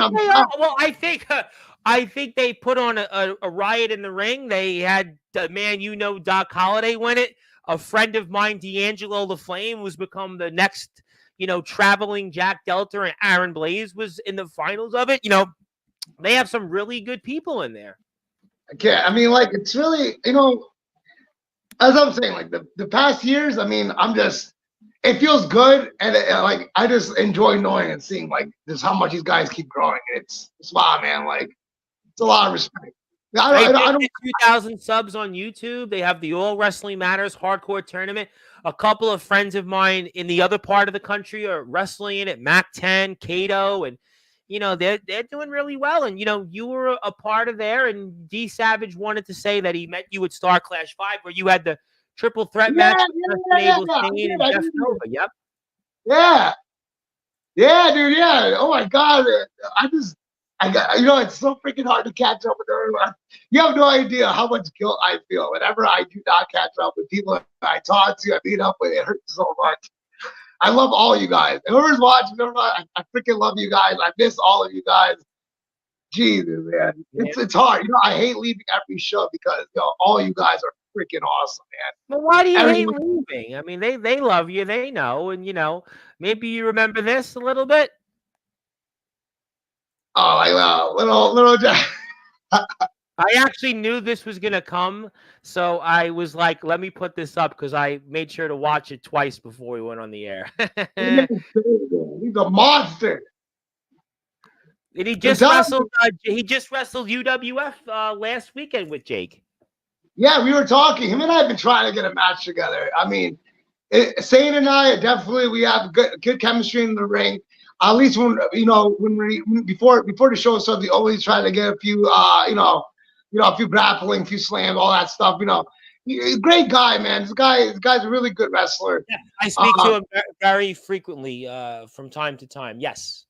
I think they put on a riot in the ring. They had Doc Holliday win it. A friend of mine, D'Angelo the Flame, was become the next, traveling Jack Delta, and Aaron Blaze was in the finals of it. They have some really good people in there. Okay, I mean, like, it's really, as I'm saying, like the past years, I mean, it feels good, and like I just enjoy knowing and seeing like just how much these guys keep growing. It's wow, man. Like it's a lot of respect. I don't 2,000 subs on YouTube. They have the All Wrestling Matters Hardcore Tournament. A couple of friends of mine in the other part of the country are wrestling in it. Mac 10, Kato, and they're doing really well. And you were a part of there. And D Savage wanted to say that he met you at Star Clash 5, where you had the triple threat Yeah, match with Justin yeah, Abel, yeah, Stain, and yeah, Jeff Nova. Yep. yeah, yeah, dude, yeah. Oh my God, I got, it's so freaking hard to catch up with everyone. You have no idea how much guilt I feel whenever I do not catch up with people I talk to, I meet up with. It hurts so much. I love all you guys. Whoever's watching, I freaking love you guys. I miss all of you guys. Jesus, man, Yeah. it's hard. I hate leaving every show because all you guys are freaking awesome, man. Well, why do you hate Everyone, leaving? I mean, they love you, they know, and maybe you remember this a little bit. oh, like little Jack. I actually knew this was gonna come, so I was like, "Let me put this up," because I made sure to watch it twice before we went on the air. He's a monster. And he just wrestled. He just wrestled UWF last weekend with Jake. Yeah, we were talking. Him and I have been trying to get a match together. I mean, Sane and I we have good chemistry in the ring. At least when before the show started, we always try to get a few a few grappling, a few slams, all that stuff. He's a great guy, man. This guy's a really good wrestler. Yeah, I speak to him very frequently from time to time. Yes.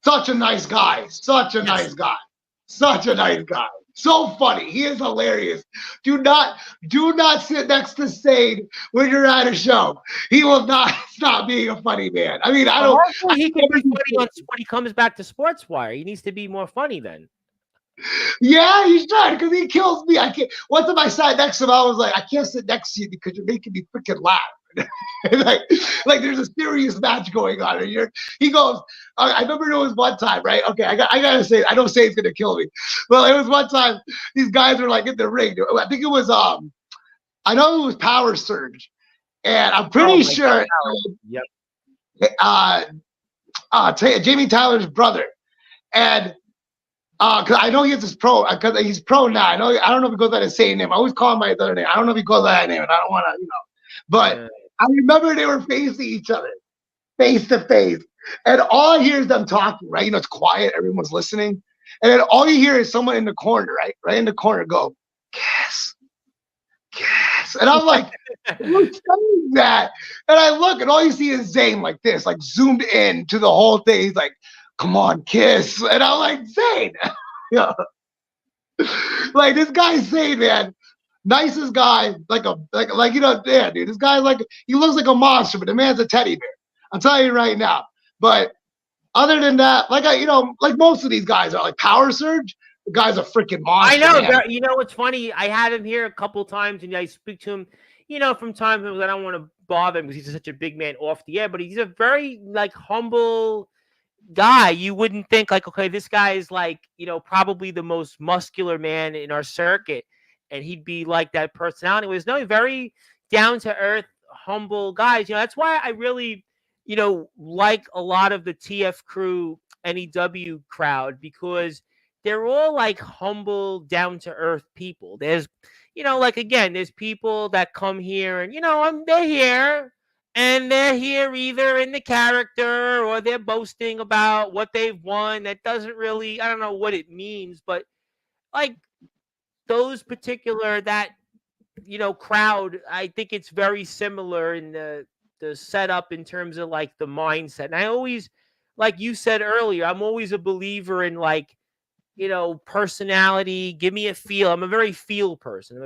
Such a nice guy. Such a nice guy. Such a nice guy. So funny. He is hilarious. Do not sit next to Sade when you're at a show. He will not stop being a funny man. I mean, he can be funny when he comes back to Sportswire. He needs to be more funny then. Yeah, he's trying because he kills me. I can't. One time I sat next to him, I was like, I can't sit next to you because you're making me freaking laugh. like there's a serious match going on, and he goes. I remember it was one time, right? Okay, I gotta say, I don't say it's gonna kill me. Well, it was one time these guys were like in the ring. I think it was I know it was Power Surge, and I'm pretty sure. Yep. Jamie Tyler's brother, and because I know he has his pro, because he's pro now. I don't know if he goes by the same name. I always call him by his other name. I don't know if he goes by that name, and I don't want to, But I remember they were facing each other, face to face, and all I hear is them talking. Right, it's quiet. Everyone's listening, and then all you hear is someone in the corner, right in the corner, go, "Kiss, kiss," and I'm like, "Who's saying that?" And I look, and all you see is Zane like this, like zoomed in to the whole thing. He's like, "Come on, kiss," and I'm like, "Zane." Like this guy's Zane, man. Nicest guy, yeah, dude. This guy he looks like a monster, but the man's a teddy bear. I'm telling you right now. But other than that, like most of these guys are like Power Surge. The guy's a freaking monster. I know. Man. What's funny? I had him here a couple times, and I speak to him. From time to time, I don't want to bother him because he's such a big man off the air. But he's a very humble guy. You wouldn't think okay, this guy is probably the most muscular man in our circuit, and he'd be like that personality. He's very down to earth, humble guys. That's why I really, like a lot of the TF crew NEW crowd, because they're all humble, down to earth people. There's, again, there's people that come here and they're here. And they're here either in the character or they're boasting about what they've won. That doesn't really, I don't know what it means, but those particular, crowd, I think it's very similar in the setup in terms of the mindset. And I always, like you said earlier, I'm always a believer in personality. Give me a feel. I'm a very feel person.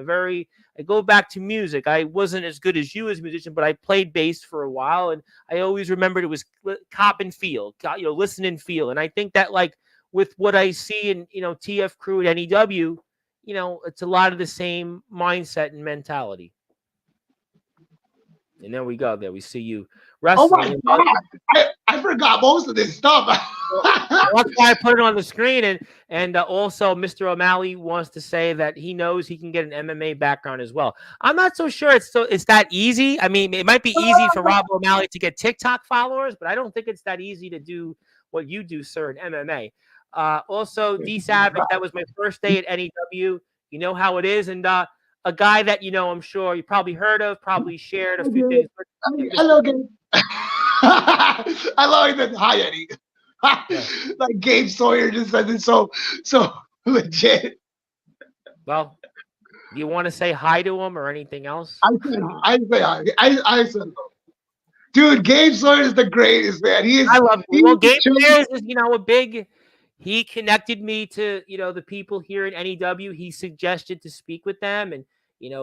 I go back to music. I wasn't as good as you as a musician, but I played bass for a while, and I always remembered it was cop and feel, listen and feel. And I think that with what I see in, TF crew at NEW, it's a lot of the same mindset and mentality. And there we go. There we see you wrestling. Oh my God. I forgot most of this stuff. That's why I put it on the screen. And also, Mr. O'Malley wants to say that he knows he can get an MMA background as well. I'm not so sure it's that easy. I mean, it might be easy for Rob O'Malley to get TikTok followers, but I don't think it's that easy to do what you do, sir, in MMA. Also, D Savage, that was my first day at NEW. You know how it is. And a guy that, I'm sure you probably heard of, probably shared a few things. I love him. I love him. Hi, Eddie. Yeah. Like Gabe Sawyer just said it so legit. Well, do you want to say hi to him or anything else? I said, dude, Gabe Sawyer is the greatest, man. He is. I love He well, Gabe chose. Sayers is, a big he connected me to, the people here in NEW. He suggested to speak with them, and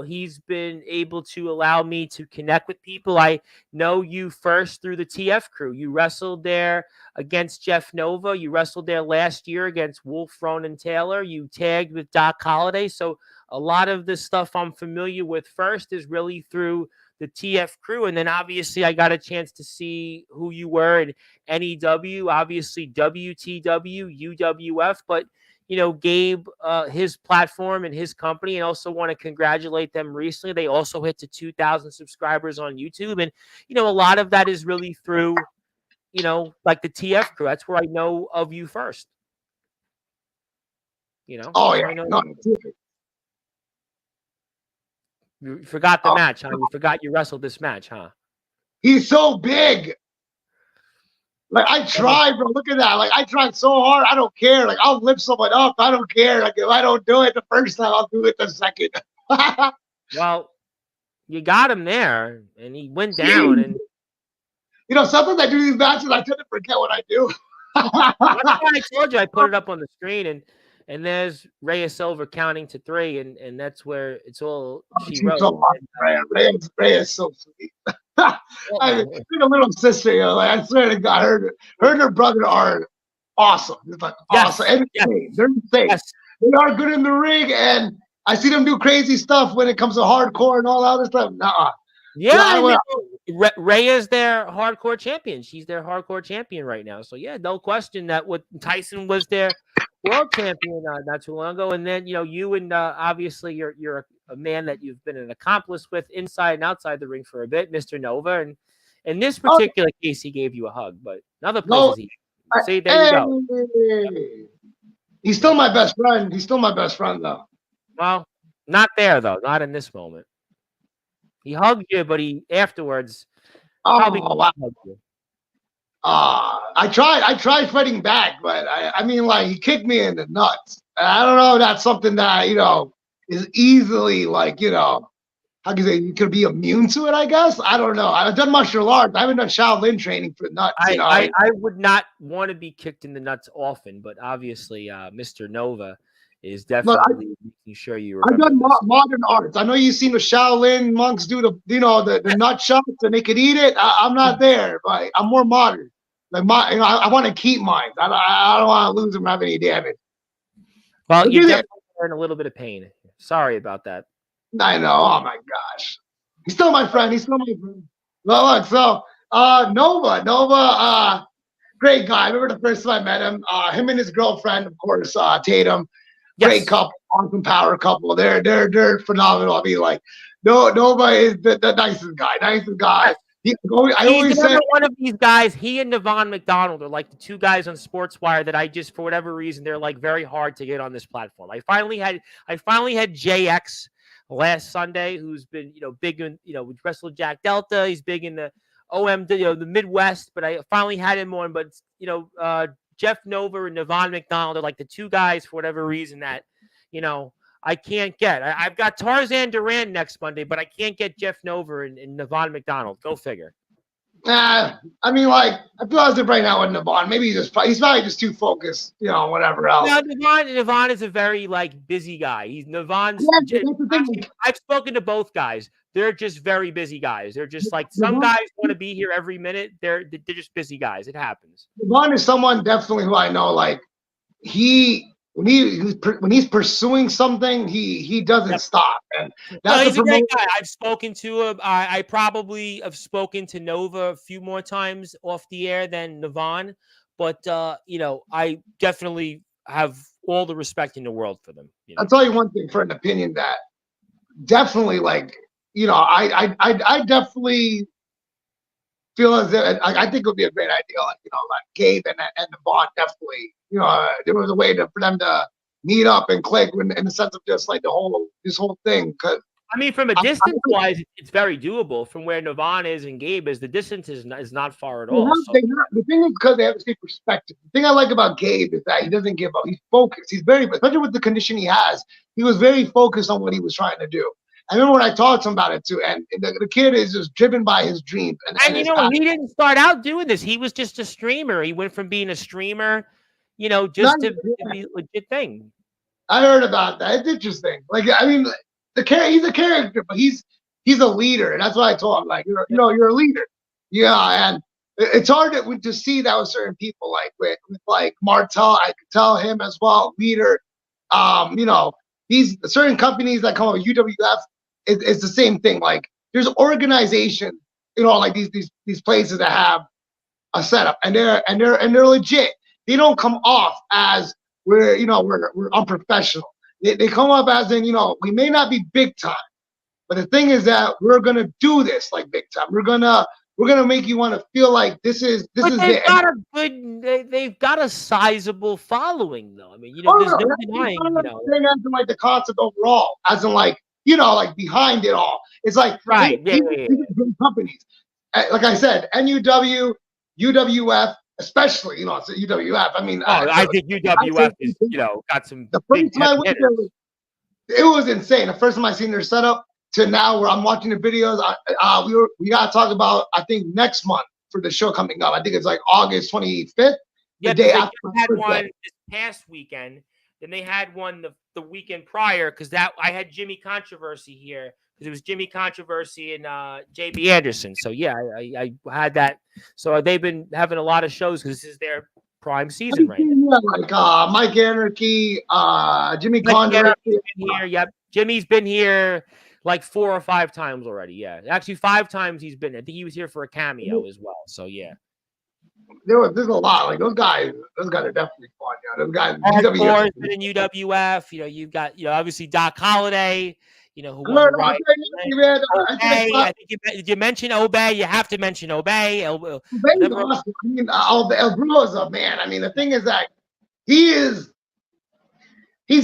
he's been able to allow me to connect with people. I know you first through the TF crew. You wrestled there against Jeff Nova. You wrestled there last year against Wolf Ronan Taylor. You tagged with Doc Holliday. So a lot of the stuff I'm familiar with first is really through the TF crew. And then obviously I got a chance to see who you were in NEW, obviously WTW, UWF, but Gabe, his platform and his company, and also want to congratulate them recently. They also hit to 2,000 subscribers on YouTube. And, a lot of that is really through, like the TF crew. That's where I know of you first. Oh yeah, no, you forgot the match, huh? You forgot you wrestled this match, huh? He's so big. Like I tried, bro. Look at that. Like I tried so hard. I don't care. Like I'll lift someone up. I don't care. Like if I don't do it the first time, I'll do it the second. Well, you got him there, and he went down. And sometimes I do these matches, I tend to forget what I do. that's why I told you I put it up on the screen, and there's Rhea Silver counting to 3, and that's where it's all she wrote. So Rhea is so sweet. I mean, a little sister, like I swear to God, her and her brother are awesome. It's like awesome. And they're insane. Yes. They are good in the ring, and I see them do crazy stuff when it comes to hardcore and all that other stuff. Nah. Yeah, Rhea's their hardcore champion. She's their hardcore champion right now. So yeah, no question that Tyson was their world champion not too long ago. And then you and obviously you're a man that you've been an accomplice with inside and outside the ring for a bit, Mr. Nova. And in this particular case, he gave you a hug, but in other places, see, there you go. He's still my best friend. He's still my best friend, though. Well, not there though. Not in this moment. He hugged you, but he afterwards probably wow. hugged you. I tried fighting back, but I mean, like he kicked me in the nuts. And I don't know if that's something that is easily like how can you say you could be immune to it? I guess I don't know. I've done martial arts. I haven't done Shaolin training for nuts. I would not want to be kicked in the nuts often, but obviously, Mr. Nova is definitely making sure you remember. I've done modern arts. I know you've seen the Shaolin monks do the nut shots and they could eat it. I'm not there, but I'm more modern. Like I want to keep mine. I don't want to lose them or have any damage. Well, you definitely are in a little bit of pain. Sorry about that. I know. Oh my gosh, he's still my friend. Look, so Nova, great guy. I remember the first time I met him. Him and his girlfriend, of course, Tatum. Yes. Great couple, awesome power couple. They're phenomenal. I mean, like, Nova is the nicest guy. I always say one of these guys. He and Devon McDonald are like the two guys on Sportswire that I just, for whatever reason, they're like very hard to get on this platform. I finally had JX last Sunday, who's been big in wrestled Jack Delta. He's big in the the Midwest, but I finally had him on. But Jeff Nova and Devon McDonald are like the two guys for whatever reason that I can't get. I've got Tarzan Duran next Monday, but I can't get Jeff Nova and Devon McDonald. Go figure. I mean, like, I feel as if right now with Devon, maybe he's probably just too focused, whatever else. No, Devon is a very busy guy. Devon's. I've spoken to both guys. They're just very busy guys. They're just like some guys want to be here every minute. They're just busy guys. It happens. Devon is someone definitely who I know. Like when he's pursuing something, he doesn't stop. And he's a great guy. I've spoken to him. I probably have spoken to Nova a few more times off the air than Devon, but I definitely have all the respect in the world for them. I'll tell you one thing for an opinion that definitely I definitely feel as if I think it would be a great idea, like Gabe and Devon definitely. There was a way for them to meet up and click in the sense of just like this whole thing. Cause I mean, from a distance wise, it's very doable. From where Nirvana is and Gabe is, the distance is not far at all. So. The thing is because they have the same perspective. The thing I like about Gabe is that he doesn't give up. He's focused. He's very, especially with the condition he has, he was very focused on what he was trying to do. I remember when I talked to him about it too, and the kid is just driven by his dreams. And you know, he didn't start out doing this. He was just a streamer. He went from being a streamer, you know, just to be a legit thing. I heard about that. It's interesting. Like, I mean, he's a character, but he's a leader, and that's what I told him. Like, you're a leader. Yeah, and it's hard to see that with certain people. Like with like Martel, I could tell him as well, leader. You know, these certain companies that come up with UWF. It's the same thing. Like there's organization, you know, like these places that have a setup, and they're legit. They don't come off as we're unprofessional. They come up as in, you know, we may not be big time, but the thing is that we're gonna do this like big time. We're gonna make you want to feel like this is they've got a good. They've got a sizable following, though. I mean, you know, there's no denying. You know, as in like the concept overall, as in like, you know, like behind it all. It's like right, these companies, like I said, NUW, UWF, especially, you know, it's UWF. I mean, I think UWF is, you know, got some. The first time I went there, it was insane. The first time I seen their setup to now, where I'm watching the videos, we gotta talk about. I think next month for the show coming up. I think it's like August 25th. Yeah, the day they after had one this past weekend. Then they had one the weekend prior because I had Jimmy Controversy here because it was Jimmy Controversy and JB Anderson. So yeah, I had that. So they've been having a lot of shows because this is their prime season right now. Like Mike Anarchy, Jimmy Controversy here. Yep, Jimmy's been here like 4 or 5 times already. Yeah, actually 5 times he's been. I think he was here for a cameo as well. So yeah. There's a lot. Like those guys are definitely fun. You know, those guys. UWF been in UWF. You know, you've got obviously Doc Holliday. You know who won the right. I think did you mention Obey? You have to mention Obey. Awesome. I mean, El Bruno is a man. I mean, the thing is that he's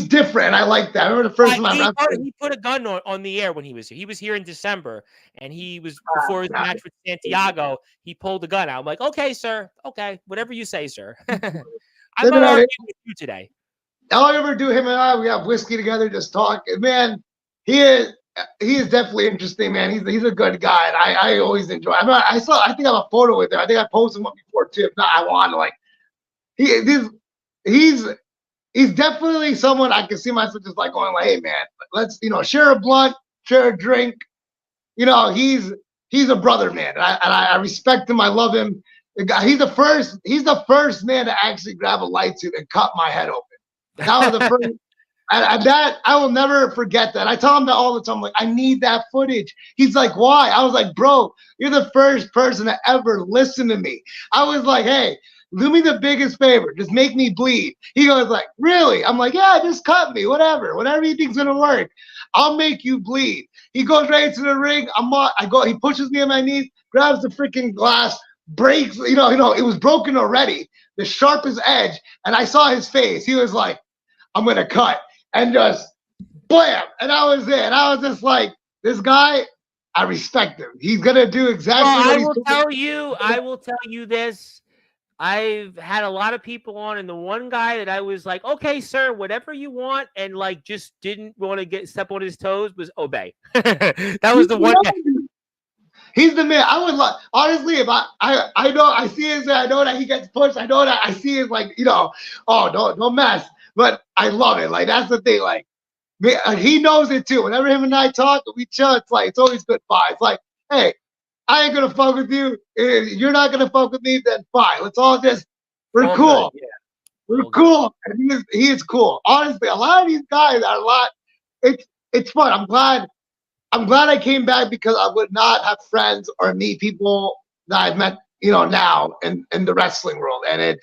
different. I like that. I remember the first time he put a gun on the air when he was here. He was here in December, and he was before his match with Santiago. He pulled the gun out. I'm like, okay, sir. Okay, whatever you say, sir. I'm not arguing with you today. All I ever do, him and I, we have whiskey together, just talk. Man, he is definitely interesting, man. He's a good guy, and I always enjoy. I think I have a photo with him. I think I posted one before too. If not, I want to like. He's definitely someone I can see myself just like going like, hey man, let's share a blunt, share a drink. You know, he's a brother, man, and I respect him. I love him. He's the first man to actually grab a light tube and cut my head open. That was the first. And that I will never forget that. I tell him that all the time. I'm like, I need that footage. He's like, why? I was like, bro, you're the first person to ever listen to me. I was like, hey, do me the biggest favor. Just make me bleed. He goes like, really? I'm like, yeah, just cut me. Whatever you think's gonna work. I'll make you bleed. He goes right into the ring. He pushes me on my knees, grabs the freaking glass, breaks. You know, it was broken already. The sharpest edge. And I saw his face. He was like, I'm gonna cut. And just blam. And I was there. And I was just like, this guy, I respect him. He's gonna do exactly what he's doing. I will tell you this. I've had a lot of people on, and the one guy that I was like, okay, sir, whatever you want, and like just didn't want to step on his toes was Obey. That was the one guy. He's the man. I would like, honestly, if I know I see his, I know that he gets pushed. I know that I see his like, oh, don't mess. But I love it. Like that's the thing. Like he knows it too. Whenever him and I talk, we chill. It's like it's always good vibes. Like, hey, I ain't gonna fuck with you. If you're not gonna fuck with me, then fine. Let's all we're cool. Yeah. We're cool. And he is cool. Honestly, a lot of these guys are it's fun. I'm glad I came back because I would not have friends or meet people that I've met, now in the wrestling world. And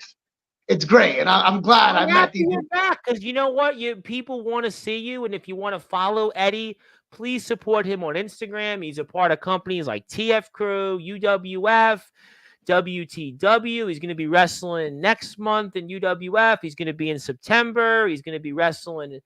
it's great. And I'm glad I met these people. Back because you know what? People want to see you, and if you want to follow Eddy, please support him on Instagram. He's a part of companies like TF Crew, UWF, WTW. He's going to be wrestling next month in UWF. He's going to be in September. He's going to be wrestling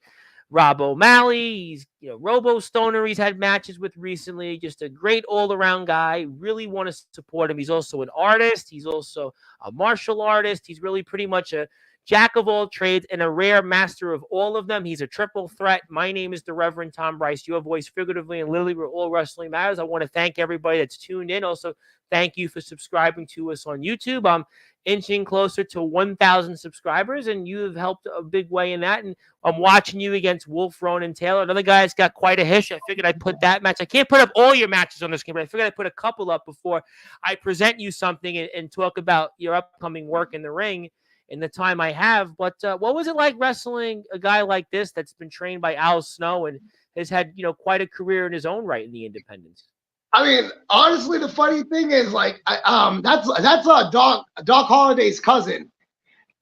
Rob O'Malley. He's, Robo Stoner. He's had matches with recently. Just a great all-around guy. Really want to support him. He's also an artist. He's also a martial artist. He's really pretty much a jack of all trades and a rare master of all of them. He's a triple threat. My name is the Reverend Tom Bryce, your voice figuratively and literally where all wrestling matters. I want to thank everybody that's tuned in. Also, thank you for subscribing to us on YouTube. I'm inching closer to 1,000 subscribers, and you have helped a big way in that. And I'm watching you against Wolf Ronan Taylor. Another guy that's got quite a history. I figured I'd put that match. I can't put up all your matches on the screen, but I figured I'd put a couple up before I present you something and talk about your upcoming work in the ring in the time I have. But what was it like wrestling a guy like this that's been trained by Al Snow and has had, quite a career in his own right in the independents? I mean, honestly, the funny thing is, like, that's Doc Holliday's cousin,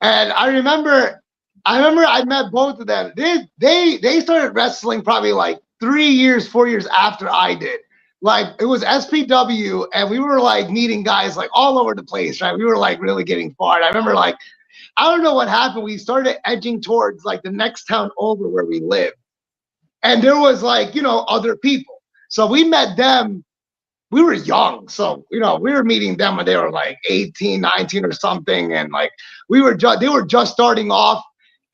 and I remember I met both of them. They started wrestling probably like 4 years after I did. Like, it was SPW, and we were like meeting guys like all over the place, right? We were like really getting far. And I remember, like, I don't know what happened. We started edging towards like the next town over where we lived, and there was like, other people. So we met them. We were young, so we were meeting them when they were like 18, 19 or something, and like they were just starting off,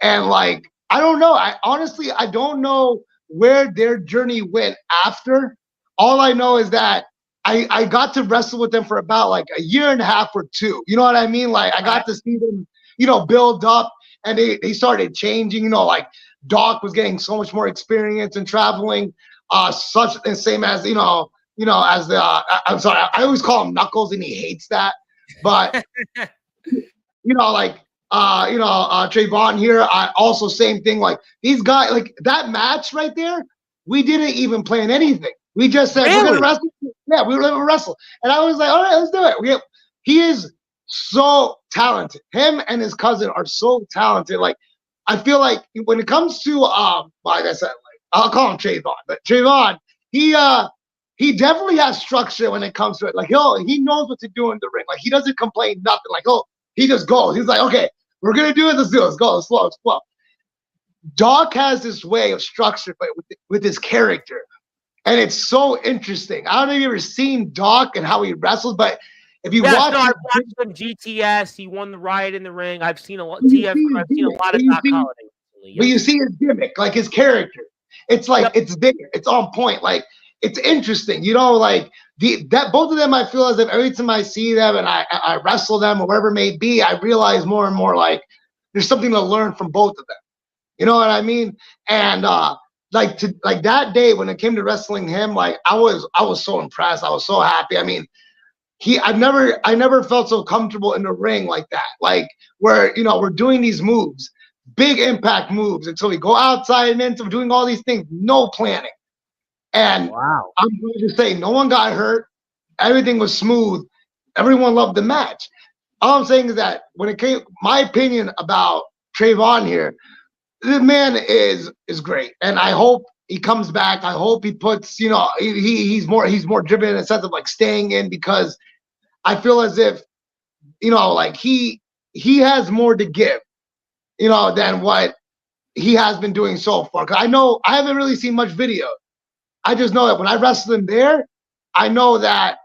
and like I don't know. I honestly don't know where their journey went after. All I know is that I got to wrestle with them for about like a year and a half or two. You know what I mean? Like I got to see them, build up, and they started changing. Like Doc was getting so much more experience and traveling, such the same as as the I'm sorry, I always call him Knuckles, and he hates that. But Trayvon here, I also same thing. Like these guys, like that match right there, we didn't even plan anything. We just said we're gonna wrestle. Yeah, we were gonna wrestle, and I was like, all right, let's do it. He is so talented. Him and his cousin are so talented. Like I feel like when it comes to like I said, like I'll call him Trayvon, but Trayvon, he definitely has structure when it comes to it. Like he knows what to do in the ring. Like he doesn't complain nothing. Like he just goes. He's like, okay, we're gonna do it. Let's do it. Let's go. Let's slow. Let's slow. Doc has this way of structure, but with his character, and it's so interesting. I don't know if you've ever seen Doc and how he wrestles, but if you watch, I've watched him GTS. He won the Riot in the Ring. I've seen a lot. I've seen a lot of Doc Holliday. But you see his gimmick, like his character. It's like it's bigger. It's on point. Like. It's interesting, like that both of them. I feel as if every time I see them and I wrestle them or whatever it may be, I realize more and more like there's something to learn from both of them. You know what I mean? And like that day when it came to wrestling him, like I was so impressed. I was so happy. I mean, I never felt so comfortable in the ring like that. Like where we're doing these moves, big impact moves, until we go outside and into doing all these things, no planning. And wow. I'm going to say no one got hurt. Everything was smooth. Everyone loved the match. All I'm saying is that when it came, my opinion about Trayvon here, the man is great, and I hope he comes back. I hope he puts, he's more driven in a sense of like staying in, because I feel as if, like he has more to give, than what he has been doing so far. Because I know I haven't really seen much video. I just know that when I wrestled him there, I know that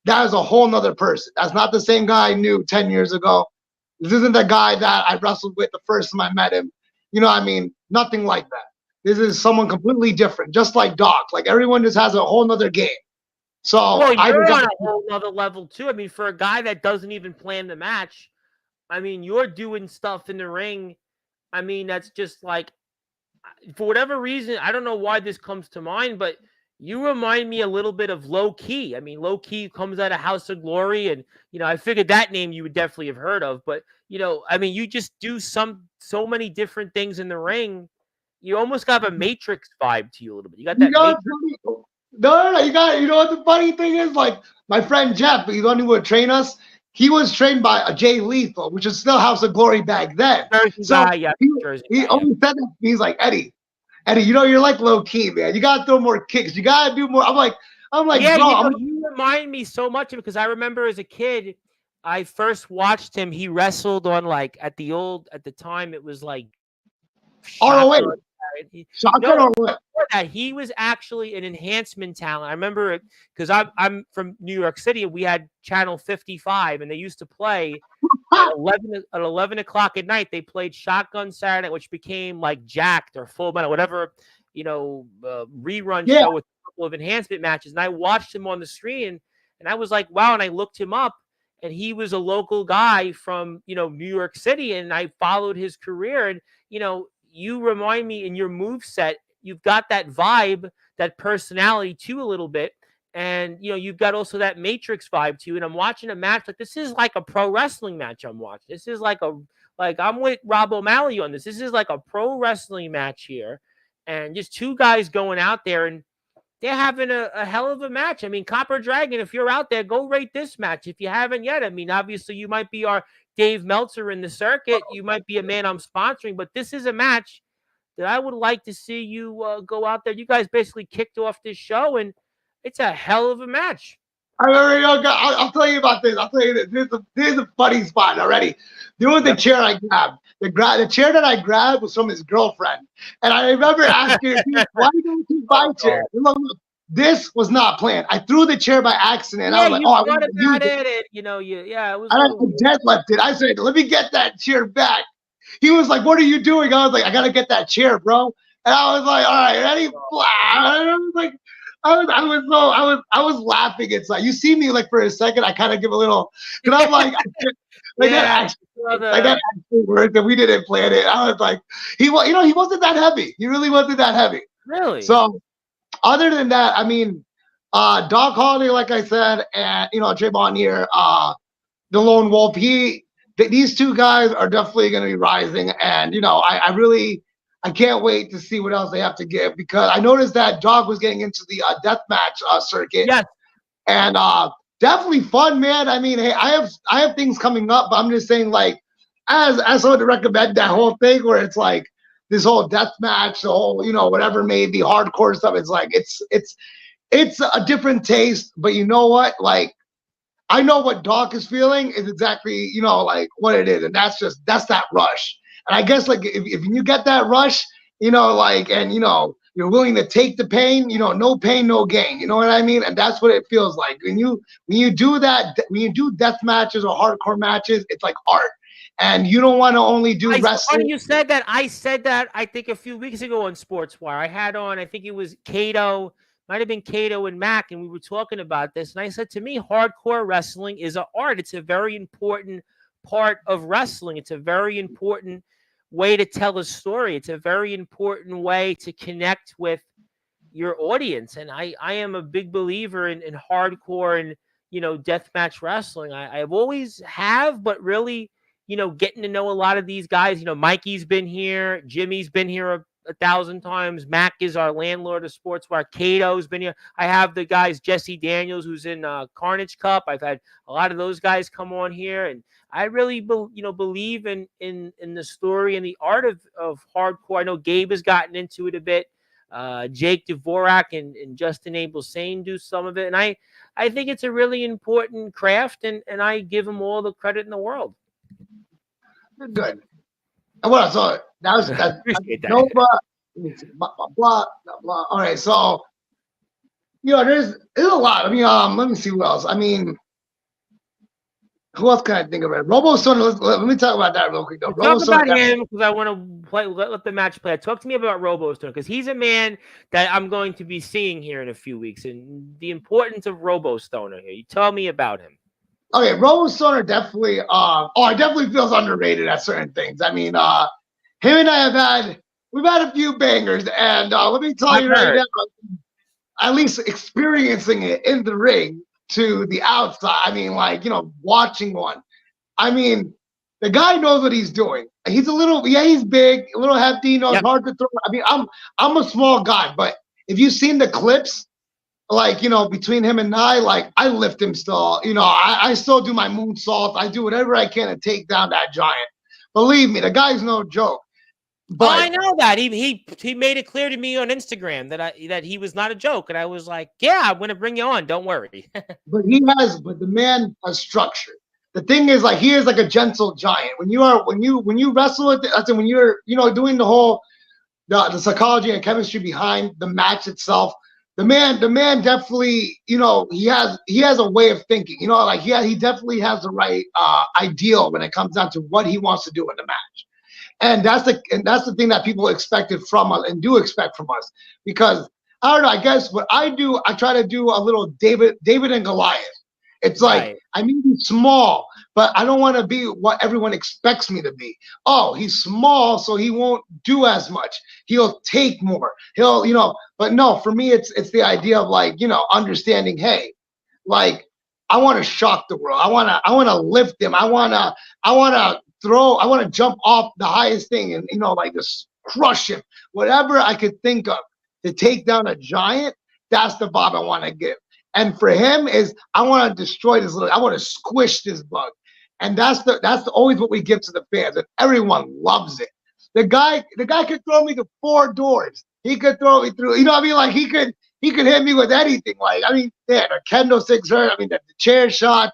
is a whole nother person. That's not the same guy I knew 10 years ago. This isn't the guy that I wrestled with the first time I met him. I mean, nothing like that. This is someone completely different, just like Doc. Like everyone just has a whole nother game. So you're on a whole nother level too. I mean, for a guy that doesn't even plan the match, I mean, you're doing stuff in the ring. I mean, that's just like, for whatever reason, I don't know why this comes to mind, but you remind me a little bit of Low Key. I mean, Low Key comes out of House of Glory, and I figured that name you would definitely have heard of. But I mean, you just do so many different things in the ring. You almost got a Matrix vibe to you a little bit. You got that. No, you got. You know what the funny thing is? Like my friend Jeff, he's the one who would train us. He was trained by a Jay Lethal, which is still House of Glory back then. He always said that. He's like, Eddie, you're like Low Key, man. You gotta throw more kicks. You gotta do more. I'm like, yeah, bro, you remind me so much of it, because I remember as a kid, I first watched him. He wrestled on at the time it was like ROH. right? Shotgun or what? That he was actually an enhancement talent. I remember it because I'm from New York City, and we had Channel 55, and they used to play at 11 o'clock at night. They played Shotgun Saturday, which became like Jacked or Full Metal, whatever, rerun Yeah. show with a couple of enhancement matches. And I watched him on the screen, and I was like, wow. And I looked him up, and he was a local guy from, New York City, and I followed his career. And, you remind me in your move set, you've got that vibe, that personality too, a little bit. And, you've got also that Matrix vibe too. And I'm watching a match like this is like a pro wrestling match I'm watching. This is like I'm with Rob O'Malley on this. This is like a pro wrestling match here. And just two guys going out there, and they're having a hell of a match. I mean, Copper Dragon, if you're out there, go rate this match if you haven't yet. I mean, obviously you might be our Dave Meltzer in the circuit. You might be a man I'm sponsoring, but this is a match that I would like to see you go out there. You guys basically kicked off this show, and it's a hell of a match. I'll tell you about this. I'll tell you this. Here's a funny spot already. There was a chair I grabbed. The chair that I grabbed was from his girlfriend. And I remember asking her, why don't you buy chair? Look, this was not planned. I threw the chair by accident. Yeah, I was like, you I thought want to use about it. And, it was. And I deadlifted it. I said, let me get that chair back. He was like, what are you doing? I was like, I got to get that chair, bro. And I was like, all right, ready? And I was like, I was laughing inside. You see me like for a second, I kind of give a little, because I'm like, that actually worked, and we didn't plan it. I was like, he wasn't that heavy. He really wasn't that heavy. Really? So, other than that, I mean, Doc Holliday, like I said, and Jay Bonnier, the Lone Wolf. These two guys are definitely going to be rising, and I can't wait to see what else they have to give, because I noticed that Dog was getting into the deathmatch circuit. Yes. And definitely fun, man. I mean, hey, I have things coming up, but I'm just saying, like, as someone to recommend that whole thing where it's like this whole deathmatch, the whole whatever may be hardcore stuff. It's like it's a different taste, but you know what? Like, I know what Doc is feeling is exactly like what it is, and that's that rush. And I guess like if you get that rush, and you're willing to take the pain, no pain, no gain. You know what I mean? And that's what it feels like when you do that. When you do death matches or hardcore matches, it's like art. And you don't want to only do wrestling. Funny you said that. I said that I think a few weeks ago on Sportswire. I had on, I think it was Cato, might have been Cato and Mac, and we were talking about this. And I said, to me, hardcore wrestling is an art. It's a very important part of wrestling. It's a very important way to tell a story. It's a very important way to connect with your audience. And I am a big believer in hardcore and, deathmatch wrestling. I've always have, but really, getting to know a lot of these guys. Mikey's been here. Jimmy's been here a thousand times. Mac is our landlord of Sportswire. Cato's been here. I have the guys, Jesse Daniels, who's in Carnage Cup. I've had a lot of those guys come on here, and I really believe in the story and the art of hardcore. I know Gabe has gotten into it a bit. Jake Dvorak and Justin Abel Sane do some of it, and I think it's a really important craft, and I give them all the credit in the world. Good. And what else? So that's Nova. Blah, blah, blah. All right, so there's a lot. I mean, let me see who else. I mean, who else can I think of? Robo Stoner. Let me talk about that real quick, though. Talk about him, because I want to let the match play. Talk to me about Robo Stoner, because he's a man that I'm going to be seeing here in a few weeks, and the importance of Robo Stoner here. You tell me about him. Okay, Robo Stoner definitely. I definitely feels underrated at certain things. I mean, him and I we've had a few bangers, and let me tell you right now, at least experiencing it in the ring to the outside. I mean, like, watching one. I mean, the guy knows what he's doing. He's he's big, a little hefty, hard to throw. I mean, I'm a small guy, but if you've seen the clips, like, between him and I lift him still. I still do my moonsault. I do whatever I can to take down that giant. Believe me, the guy's no joke. But I know that he made it clear to me on Instagram that he was not a joke, and I was like, yeah, I'm gonna bring you on. Don't worry. but the man has structure. The thing is, like, he is like a gentle giant. When you wrestle with, when you're doing the whole the psychology and chemistry behind the match itself. The man definitely, he has a way of thinking. Like he definitely has the right ideal when it comes down to what he wants to do in the match. And that's the thing that people expected from us and do expect from us. Because I don't know, I guess what I do, I try to do a little David and Goliath. It's like Right. I may be small, but I don't want to be what everyone expects me to be. Oh, he's small, so he won't do as much. He'll take more. But no, for me, it's the idea of like, understanding. Hey, like I want to shock the world. I want to lift him. I want to throw. I want to jump off the highest thing and like just crush him. Whatever I could think of to take down a giant. That's the Bob I want to give. And for him is I want to destroy this little. I want to squish this bug. And that's always what we give to the fans, and everyone loves it. The guy could throw me to 4 doors. He could throw me through. You know what I mean? Like he could hit me with anything. Like I mean, yeah, the kendo six hurt. I mean, the chair shot.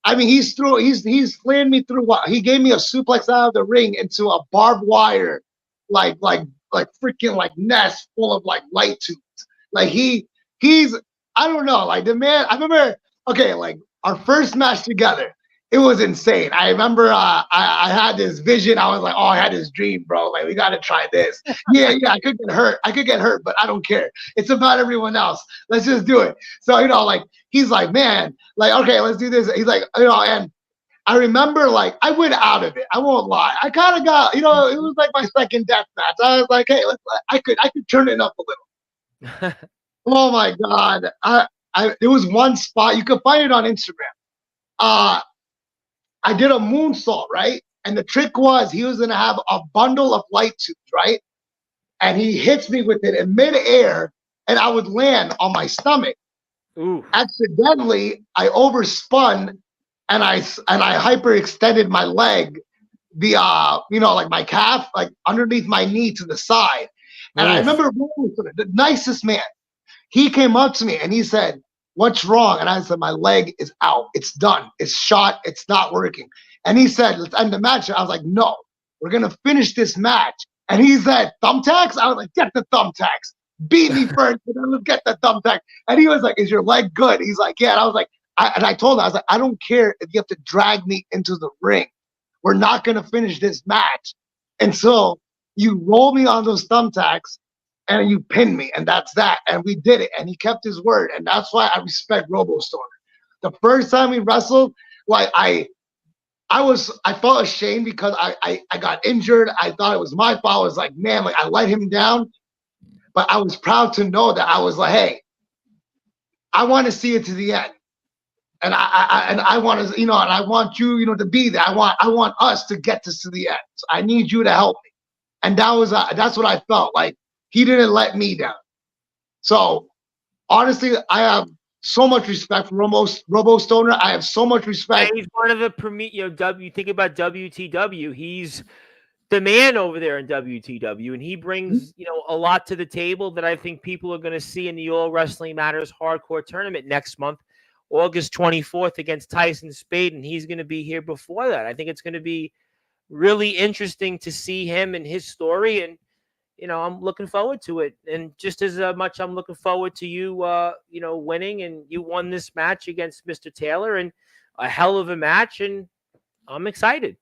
I mean, he's flaying me through what he gave me a suplex out of the ring into a barbed wire, like freaking like nest full of like light tubes. Like he's I don't know, like the man. I remember, okay, like our first match together. It was insane. I remember I had this vision. I was like, oh, I had this dream, bro. Like, we got to try this. Yeah, I could get hurt. I could get hurt, but I don't care. It's about everyone else. Let's just do it. So, like, he's like, man, like, okay, let's do this. He's like, and I remember, like, I went out of it. I won't lie. I kind of got, it was like my second death match. I was like, hey, I could turn it up a little. Oh my God. There was one spot. You could find it on Instagram. Uh, I did a moonsault, right? And the trick was he was gonna have a bundle of light tubes, right? And he hits me with it in midair, and I would land on my stomach. Ooh. Accidentally, I overspun and I hyperextended my leg, like my calf, like underneath my knee to the side. And I remember the nicest man. He came up to me and he said, "What's wrong?" And I said, "My leg is out. It's done. It's shot. It's not working." And he said, "Let's end the match." And I was like, "No, we're gonna finish this match." And he said, "Thumbtacks?" I was like, "Get the thumbtacks. Beat me first, and then let's get the thumbtack." And he was like, "Is your leg good?" He's like, "Yeah." And I was like, I told him, I was like, "I don't care if you have to drag me into the ring. We're not gonna finish this match until you roll me on those thumbtacks and you pinned me, and that's that." And we did it, and he kept his word, and that's why I respect Robo Stoner. The first time we wrestled, like I felt ashamed because I got injured. I thought it was my fault. I was like, man, like I let him down, but I was proud to know that I was like, hey, I want to see it to the end. And I want to, and I want you, to be there. I want us to get this to the end. So I need you to help me. And that's what I felt like. He didn't let me down. So honestly, I have so much respect for Robo Stoner. I have so much respect. Yeah, he's one of the premier. You think about WTW. He's the man over there in WTW, and he brings a lot to the table that I think people are going to see in the All Wrestling Matters Hardcore Tournament next month, August 24th against Tyson Spade, and he's going to be here before that. I think it's going to be really interesting to see him and his story, and I'm looking forward to it. And just as much I'm looking forward to you, winning, and you won this match against Mr. Taylor, and a hell of a match, and I'm excited.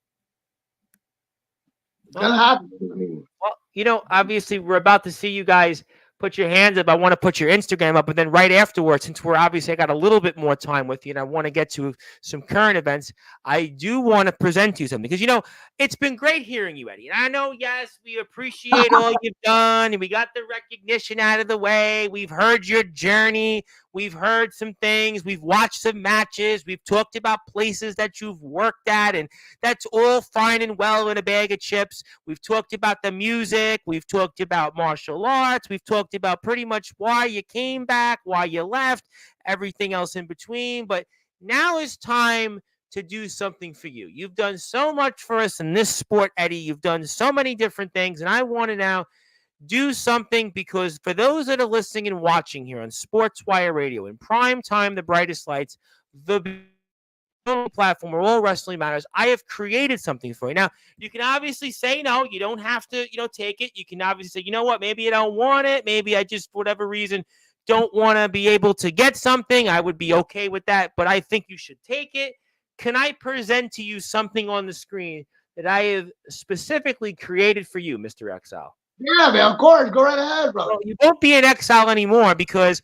It's gonna happen. I mean, Well, obviously we're about to see you guys put your hands up. I want to put your Instagram up, and then right afterwards, since I got a little bit more time with you, and I want to get to some current events, I do want to present you something because it's been great hearing you, Eddy. And I know, yes, we appreciate all you've done, and we got the recognition out of the way. We've heard your journey. We've heard some things. We've watched some matches. We've talked about places that you've worked at, and that's all fine and well in a bag of chips. We've talked about the music. We've talked about martial arts. We've talked about pretty much why you came back, why you left, everything else in between. But now is time to do something for you. You've done so much for us in this sport, Eddy. You've done so many different things, and I want to now do something, because for those that are listening and watching here on Sportswire Radio in prime time, the brightest lights, the only platform where all wrestling matters. I have created something for you. Now, you can obviously say no. You don't have to, take it. You can obviously say, you know what, maybe I don't want it. Maybe I just, for whatever reason, don't want to be able to get something. I would be okay with that, but I think you should take it. Can I present to you something on the screen that I have specifically created for you, Mr. Exile? Yeah, man, of course. Go right ahead, brother. Well, you won't be an Exile anymore because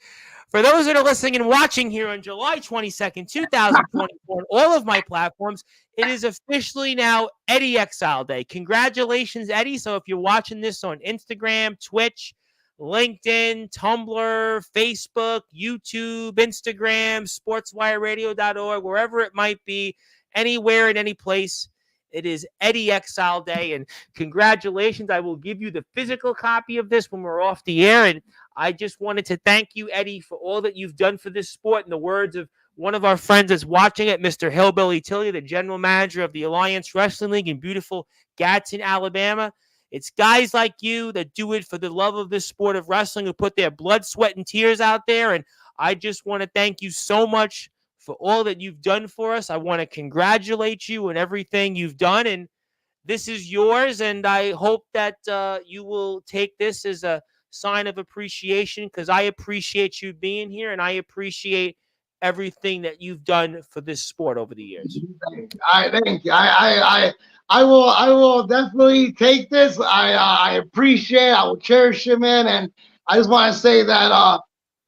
for those that are listening and watching here on July 22nd, 2024, on all of my platforms, it is officially now Eddy Exile Day. Congratulations, Eddy. So if you're watching this on Instagram, Twitch, LinkedIn, Tumblr, Facebook, YouTube, Instagram, sportswireradio.org, wherever it might be, anywhere in any place, it is Eddy Exile Day. And congratulations. I will give you the physical copy of this when we're off the air. And I just wanted to thank you, Eddy, for all that you've done for this sport. In the words of one of our friends that's watching it, Mr. Hillbilly Tilly, the general manager of the Alliance Wrestling League in beautiful Gadsden, Alabama. It's guys like you that do it for the love of this sport of wrestling, who put their blood, sweat, and tears out there. And I just want to thank you so much for all that you've done for us. I want to congratulate you on everything you've done. And this is yours. And I hope that you will take this as a sign of appreciation, because I appreciate you being here and I appreciate everything that you've done for this sport over the years. Thank you. I will definitely take this. I appreciate it. I will cherish it, man. And I just want to say that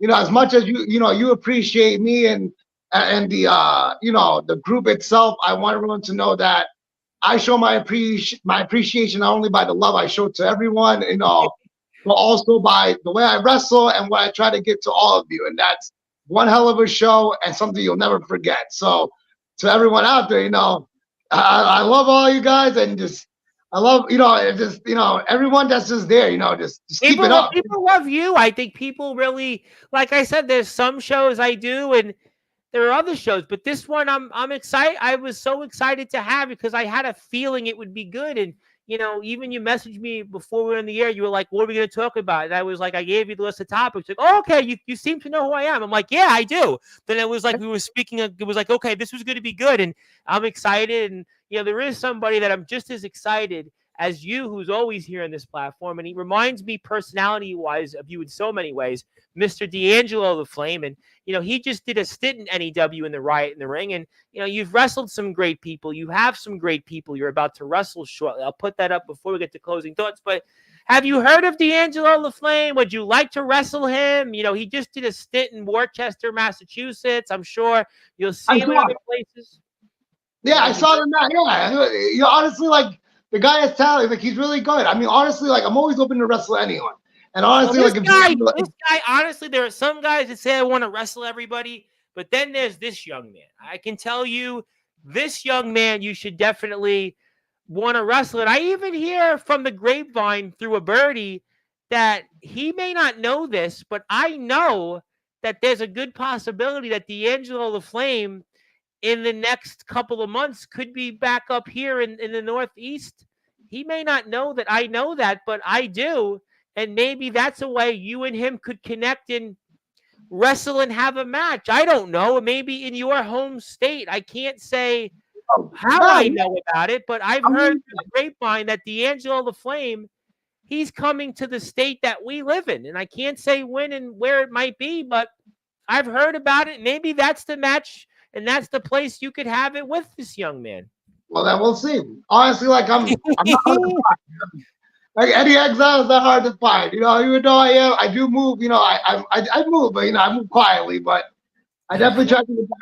as much as you appreciate me and the the group itself, I want everyone to know that I show my appreciation not only by the love I show to everyone, but also by the way I wrestle and what I try to get to all of you. And that's one hell of a show and something you'll never forget. So to everyone out there, I love all you guys, and I love, everyone that's just there, just keep it up. People love you. I think people really, like I said, there's some shows I do and there are other shows, but this one I'm excited. I was so excited to have it because I had a feeling it would be good. And even you messaged me before we were in the air. You were like, "What are we going to talk about?" And I was like, "I gave you the list of topics." Like, "Oh, okay, you seem to know who I am." I'm like, "Yeah, I do." Then it was like we were speaking. It was like, "Okay, this was going to be good," and I'm excited. And there is somebody that I'm just as excited as you, who's always here on this platform, and he reminds me personality-wise of you in so many ways, Mr. D'Angelo the Flame. And he just did a stint in NEW in the Riot in the Ring. And, you've wrestled some great people. You have some great people you're about to wrestle shortly. I'll put that up before we get to closing thoughts. But have you heard of D'Angelo the Flame? Would you like to wrestle him? He just did a stint in Worcester, Massachusetts. I'm sure you'll see him in other places. Yeah, I saw him. Yeah, honestly, like, the guy has talent. Like, he's really good. I mean, honestly, like, I'm always open to wrestle anyone. And honestly, this guy, honestly, there are some guys that say I want to wrestle everybody, but then there's this young man. I can tell you, this young man, you should definitely want to wrestle. And I even hear from the grapevine through a birdie that he may not know this, but I know that there's a good possibility that D'Angelo the Flame in the next couple of months could be back up here in the Northeast. He may not know that I know that, but I do. And maybe that's a way you and him could connect and wrestle and have a match. I don't know. Maybe in your home state. I can't say how I know about it, but I've heard through the grapevine that D'Angelo the Flame, he's coming to the state that we live in. And I can't say when and where it might be, but I've heard about it. Maybe that's the match and that's the place you could have it with this young man. Well, then we'll see. Honestly, like, I'm not like, Eddy Exile is not hard to find. Even though I do move. I move, but I move quietly. But I definitely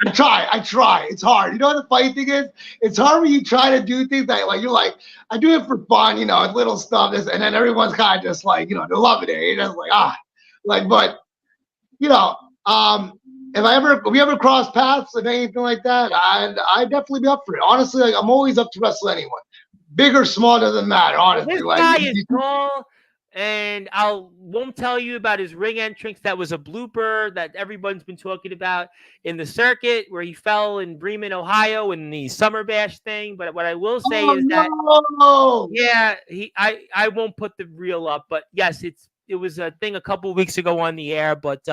I try. It's hard. You know what the funny thing is? It's hard when you try to do things that, like, you're like, I do it for fun. Little stuff. And then everyone's kind of just like, they're loving it. You're just like, but if we ever cross paths and anything like that, I'd definitely be up for it. Honestly, like, I'm always up to wrestle anyone. Big or small doesn't matter, honestly. This guy is tall, and won't tell you about his ring entrance. That was a blooper that everyone's been talking about in the circuit, where he fell in Bremen, Ohio, in the Summer Bash thing. But what I will say is that, I won't put the reel up, but yes, it was a thing a couple of weeks ago on the air. But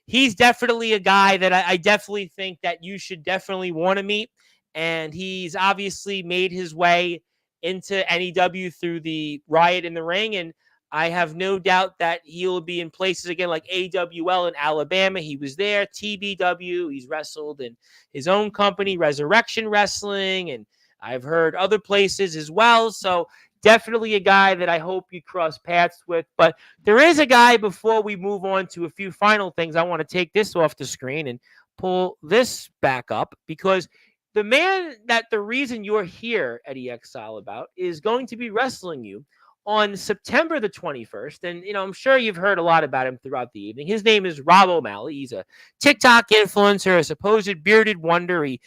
he's definitely a guy that I definitely think that you should definitely want to meet. and he's obviously made his way into NEW through the Riot in the Ring, and I have no doubt that he'll be in places again like AWL in Alabama. He was there. TBW, he's wrestled in his own company, Resurrection Wrestling, and I've heard other places as well. So definitely a guy that I hope you cross paths with. But there is a guy, before we move on to a few final things, I want to take this off the screen and pull this back up, because the man that the reason you're here, Eddy Exile, about is going to be wrestling you on September the 21st. And, I'm sure you've heard a lot about him throughout the evening. His name is Rob O'Malley. He's a TikTok influencer, a supposed bearded wonder. He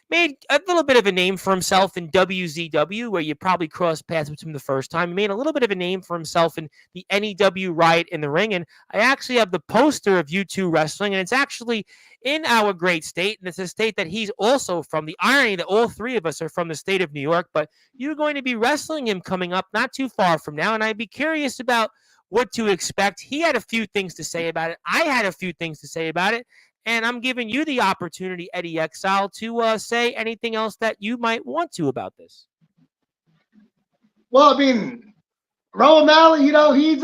made a little bit of a name for himself in WZW, where you probably crossed paths with him the first time. He made a little bit of a name for himself in the NEW Riot in the Ring. And I actually have the poster of you two wrestling, and it's actually in our great state. And it's a state that he's also from. The irony that all three of us are from the state of New York, but you're going to be wrestling him coming up not too far from now. And I'd be curious about what to expect. He had a few things to say about it. I had a few things to say about it. And I'm giving you the opportunity, Eddy Exile, to say anything else that you might want to about this. Well, I mean, Rob O'Malley, he's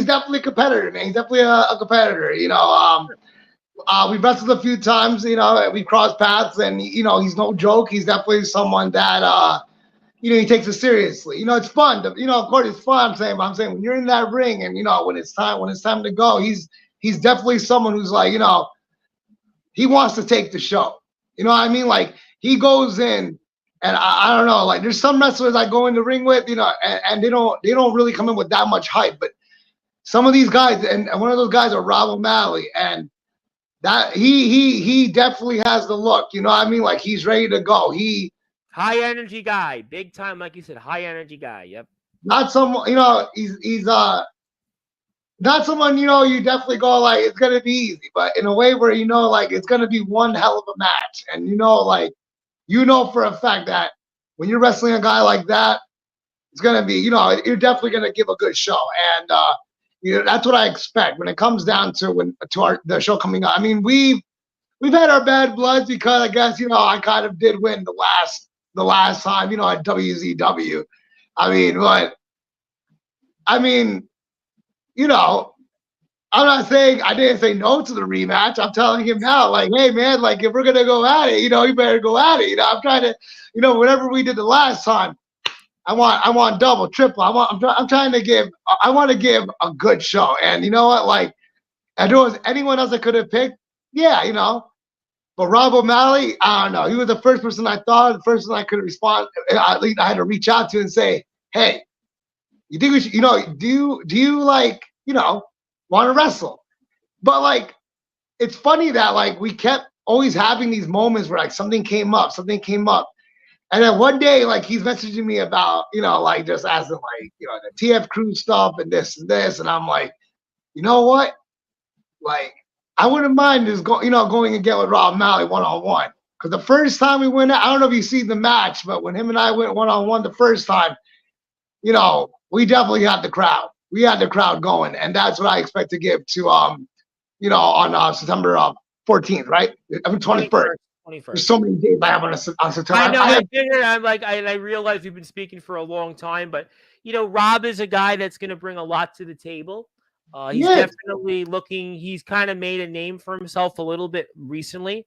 definitely a competitor, man. He's definitely a competitor. We've wrestled a few times. We've crossed paths, and he's no joke. He's definitely someone that he takes it seriously. It's fun. Of course, it's fun. I'm saying when you're in that ring, and when it's time to go, he's definitely someone who's like, he wants to take the show. You know what I mean? Like, he goes in, and I don't know, like, there's some wrestlers I go in the ring with, and they don't really come in with that much hype. But some of these guys, and one of those guys are Rob O'Malley, and that he definitely has the look. You know what I mean? Like, he's ready to go. High energy guy, big time, like you said, high energy guy. Yep. Not someone, he's not someone, you definitely go like, it's going to be easy, but in a way where, like, it's going to be one hell of a match. And, for a fact that when you're wrestling a guy like that, it's going to be, you're definitely going to give a good show. And, that's what I expect when it comes down to the show coming up. I mean, we've had our bad bloods because I guess, I kind of did win the last time, at WZW. I'm not saying I didn't say no to the rematch. I'm telling him now, like, hey, man, like, if we're going to go at it, you better go at it. I'm trying to, whatever we did the last time, I want double, triple. I want to give a good show. And you know what? Like, if there was anyone else I could have picked, yeah, But Rob O'Malley, I don't know. He was the first person I thought, the first person I could respond. At least I had to reach out to and say, hey, you think we should, do you like, want to wrestle? But like, it's funny that like we kept always having these moments where like something came up. And then one day, like, he's messaging me about, like, just asking, like, the TF crew stuff and this and this. And I'm like, you know what? Like, I wouldn't mind just going again with Rob O'Malley one-on-one. Because the first time we went out, I don't know if you've seen the match, but when him and I went one-on-one the first time, we definitely had the crowd. We had the crowd going. And that's what I expect to give to, on September 14th, right? I mean, 21st. There's so many days I have on September. I know. I realize we've been speaking for a long time, but Rob is a guy that's going to bring a lot to the table. He's definitely looking. He's kind of made a name for himself a little bit recently.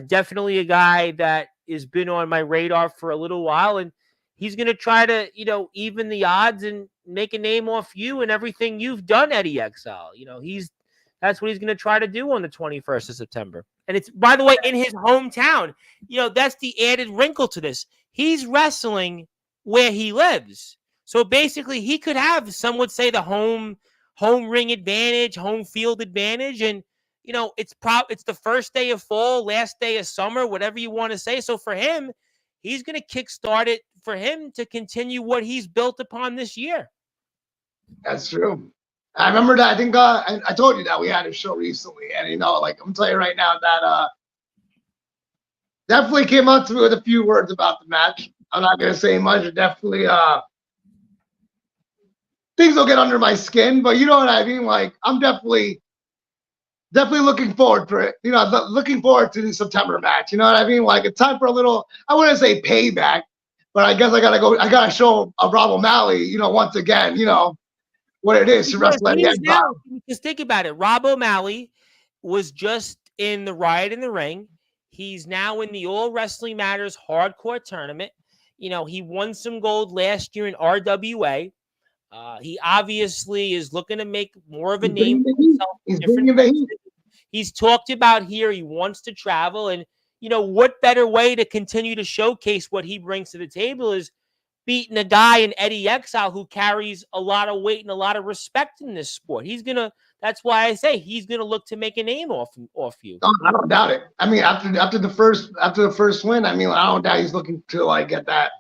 Definitely a guy that has been on my radar for a little while, and he's going to try to even the odds and make a name off you and everything you've done, Eddy Exile. That's what he's going to try to do on the 21st of September. And it's, by the way, in his hometown. That's the added wrinkle to this. He's wrestling where he lives. So basically, he could have, some would say, the home ring advantage, home field advantage. And, it's the first day of fall, last day of summer, whatever you want to say. So for him, he's going to kickstart it for him to continue what he's built upon this year. That's true. I remember that. I think I told you that we had a show recently, and like, I'm telling you right now that definitely came up to me with a few words about the match. I'm not gonna say much. Definitely, things will get under my skin, but you know what I mean. Like, I'm definitely definitely looking forward for it. Looking forward to the September match. You know what I mean? Like it's time for a little. I wouldn't say payback, but I guess I gotta go. I gotta show Rob O'Malley. Once again, what it is to Because wrestle at the he's Exile. now, just think about it. Rob O'Malley was just in the Riot in the Ring. He's now in the All Wrestling Matters Hardcore Tournament. He won some gold last year in RWA. He obviously is looking to make more of a name for himself. He's bringing the heat. He's talked about here. He wants to travel. And, what better way to continue to showcase what he brings to the table is beating a guy in Eddy Exile who carries a lot of weight and a lot of respect in this sport. That's why I say he's gonna look to make a name off you. Oh, I don't doubt it. I mean, after the first win, I mean, I don't doubt he's looking to like get that,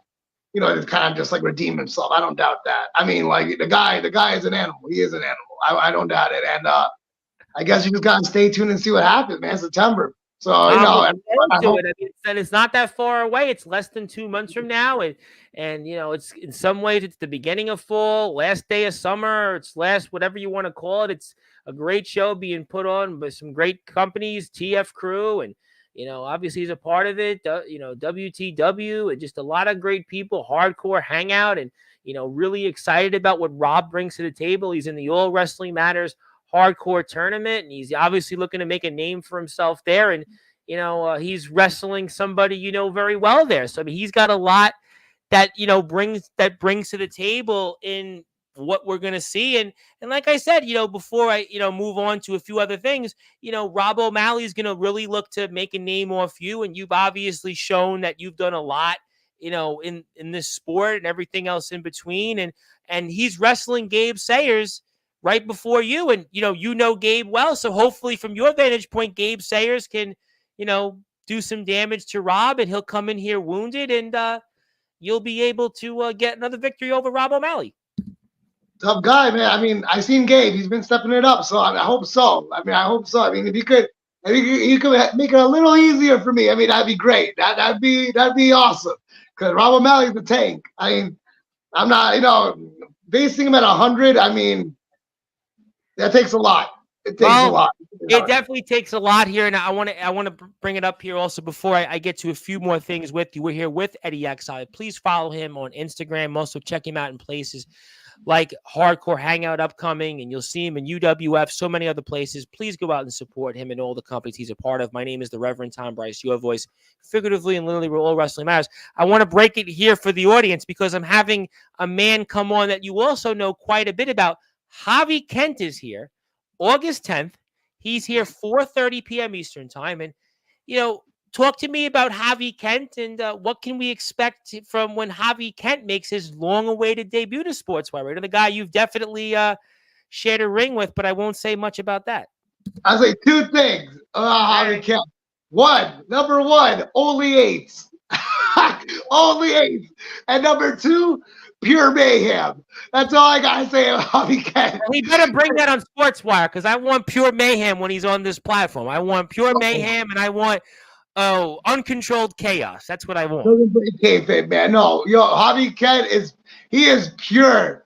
to kind of just like redeem himself. I don't doubt that. I mean, like the guy is an animal. He is an animal. I don't doubt it. And I guess you just gotta stay tuned and see what happens, man. September. So and it's not that far away. It's less than 2 months from now, and it's in some ways it's the beginning of fall, last day of summer. It's last whatever you want to call it. It's a great show being put on by some great companies, TF Crew, and obviously he's a part of it. WTW, and just a lot of great people, hardcore hangout, and really excited about what Rob brings to the table. He's in the All Wrestling Matters Hardcore Tournament, and he's obviously looking to make a name for himself there. And he's wrestling somebody very well there. So I mean, he's got a lot that brings to the table in what we're going to see. And like I said, before I move on to a few other things, Rob O'Malley is going to really look to make a name off you, and you've obviously shown that you've done a lot in this sport and everything else in between. And he's wrestling Gabe Sayers right before you, and Gabe well, so hopefully from your vantage point, Gabe Sayers can do some damage to Rob, and he'll come in here wounded, and you'll be able to get another victory over Rob O'Malley. Tough guy, man. I mean, I've seen Gabe; he's been stepping it up, so I hope so. I hope so. I mean, if he could make it a little easier for me. I mean, that'd be great. That'd be awesome. Because Rob O'Malley's the tank. I mean, I'm not, basing him at 100. I mean, that takes a lot. It takes a lot. It definitely takes a lot here, and I want to bring it up here also before I get to a few more things with you. We're here with Eddy Exile. Please follow him on Instagram. Also, check him out in places like Hardcore Hangout upcoming, and you'll see him in UWF, so many other places. Please go out and support him and all the companies he's a part of. My name is the Reverend Tom Bryce, your voice, figuratively and literally, where all wrestling matters. I want to break it here for the audience because I'm having a man come on that you also know quite a bit about. Javi Kent is here, August 10th. He's here 4:30 p.m. Eastern time. And, talk to me about Javi Kent and what can we expect from when Javi Kent makes his long-awaited debut to Sportswire. The guy you've definitely shared a ring with, but I won't say much about that. I'll say two things about Javi Kent. Number one, only eights. Only eights. And number two, pure mayhem. That's all I gotta say about Javi Kent. Well, he better bring that on Sportswire because I want pure mayhem when he's on this platform. I want pure mayhem, and I want uncontrolled chaos. That's what I want. Kayfabe, man. No, Javi Kent is pure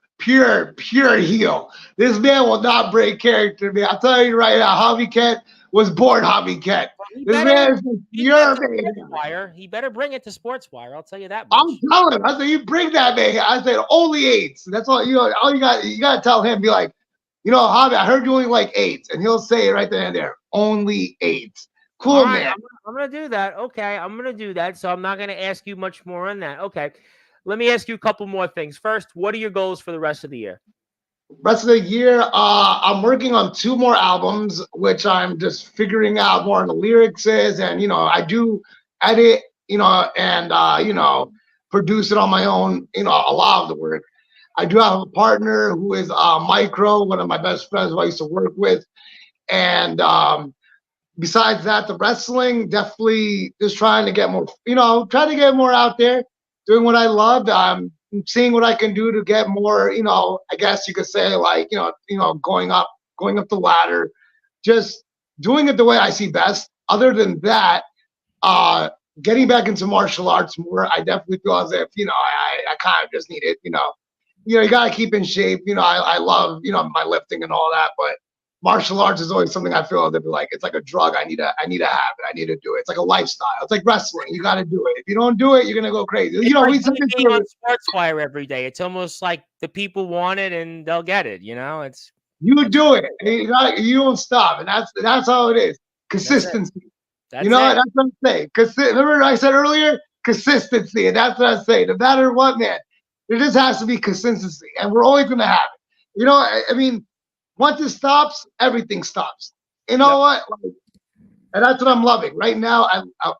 heel. This man will not break character, man. I'll tell you right now, Javi Kent was born Javi Kent. This man is pure mayhem. He better bring it to Sportswire. I'll tell you that much. I'm telling him. I said, you bring that man. I said, only eights. That's all. All you got to tell him. Be like, Javi, I heard you only like eights, and he'll say it right then and there. Only eights. Cool, right, man. I'm going to do that. Okay, I'm going to do that. So I'm not going to ask you much more on that. Okay. Let me ask you a couple more things. First, what are your goals for the rest of the year? Rest of the year, I'm working on 2 more albums, which I'm just figuring out more on the lyrics is. And, I do edit, and, produce it on my own, a lot of the work. I do have a partner who is Micro, one of my best friends who I used to work with. And, besides that, the wrestling, definitely just trying to get more, trying to get more out there, doing what I love. I'm seeing what I can do to get more, I guess you could say like, going up the ladder, just doing it the way I see best. Other than that, getting back into martial arts more, I definitely feel as if, I kind of just need it, you got to keep in shape. I love, my lifting and all that, but martial arts is always something I feel that be like it's like a drug. I need to have it. I need to do it. It's like a lifestyle. It's like wrestling. You got to do it. If you don't do it, you're gonna go crazy. It's You know, like we me being on Sportzwire every day. It's almost like the people want it and they'll get it. It's you do it. And you don't stop, and that's how it is. Consistency. That's that's what I'm saying. Remember I said earlier, consistency, and that's what I say. No matter what, man, there just has to be consistency, and we're always gonna have it. I mean, once it stops, everything stops. You know what? And that's what I'm loving right now.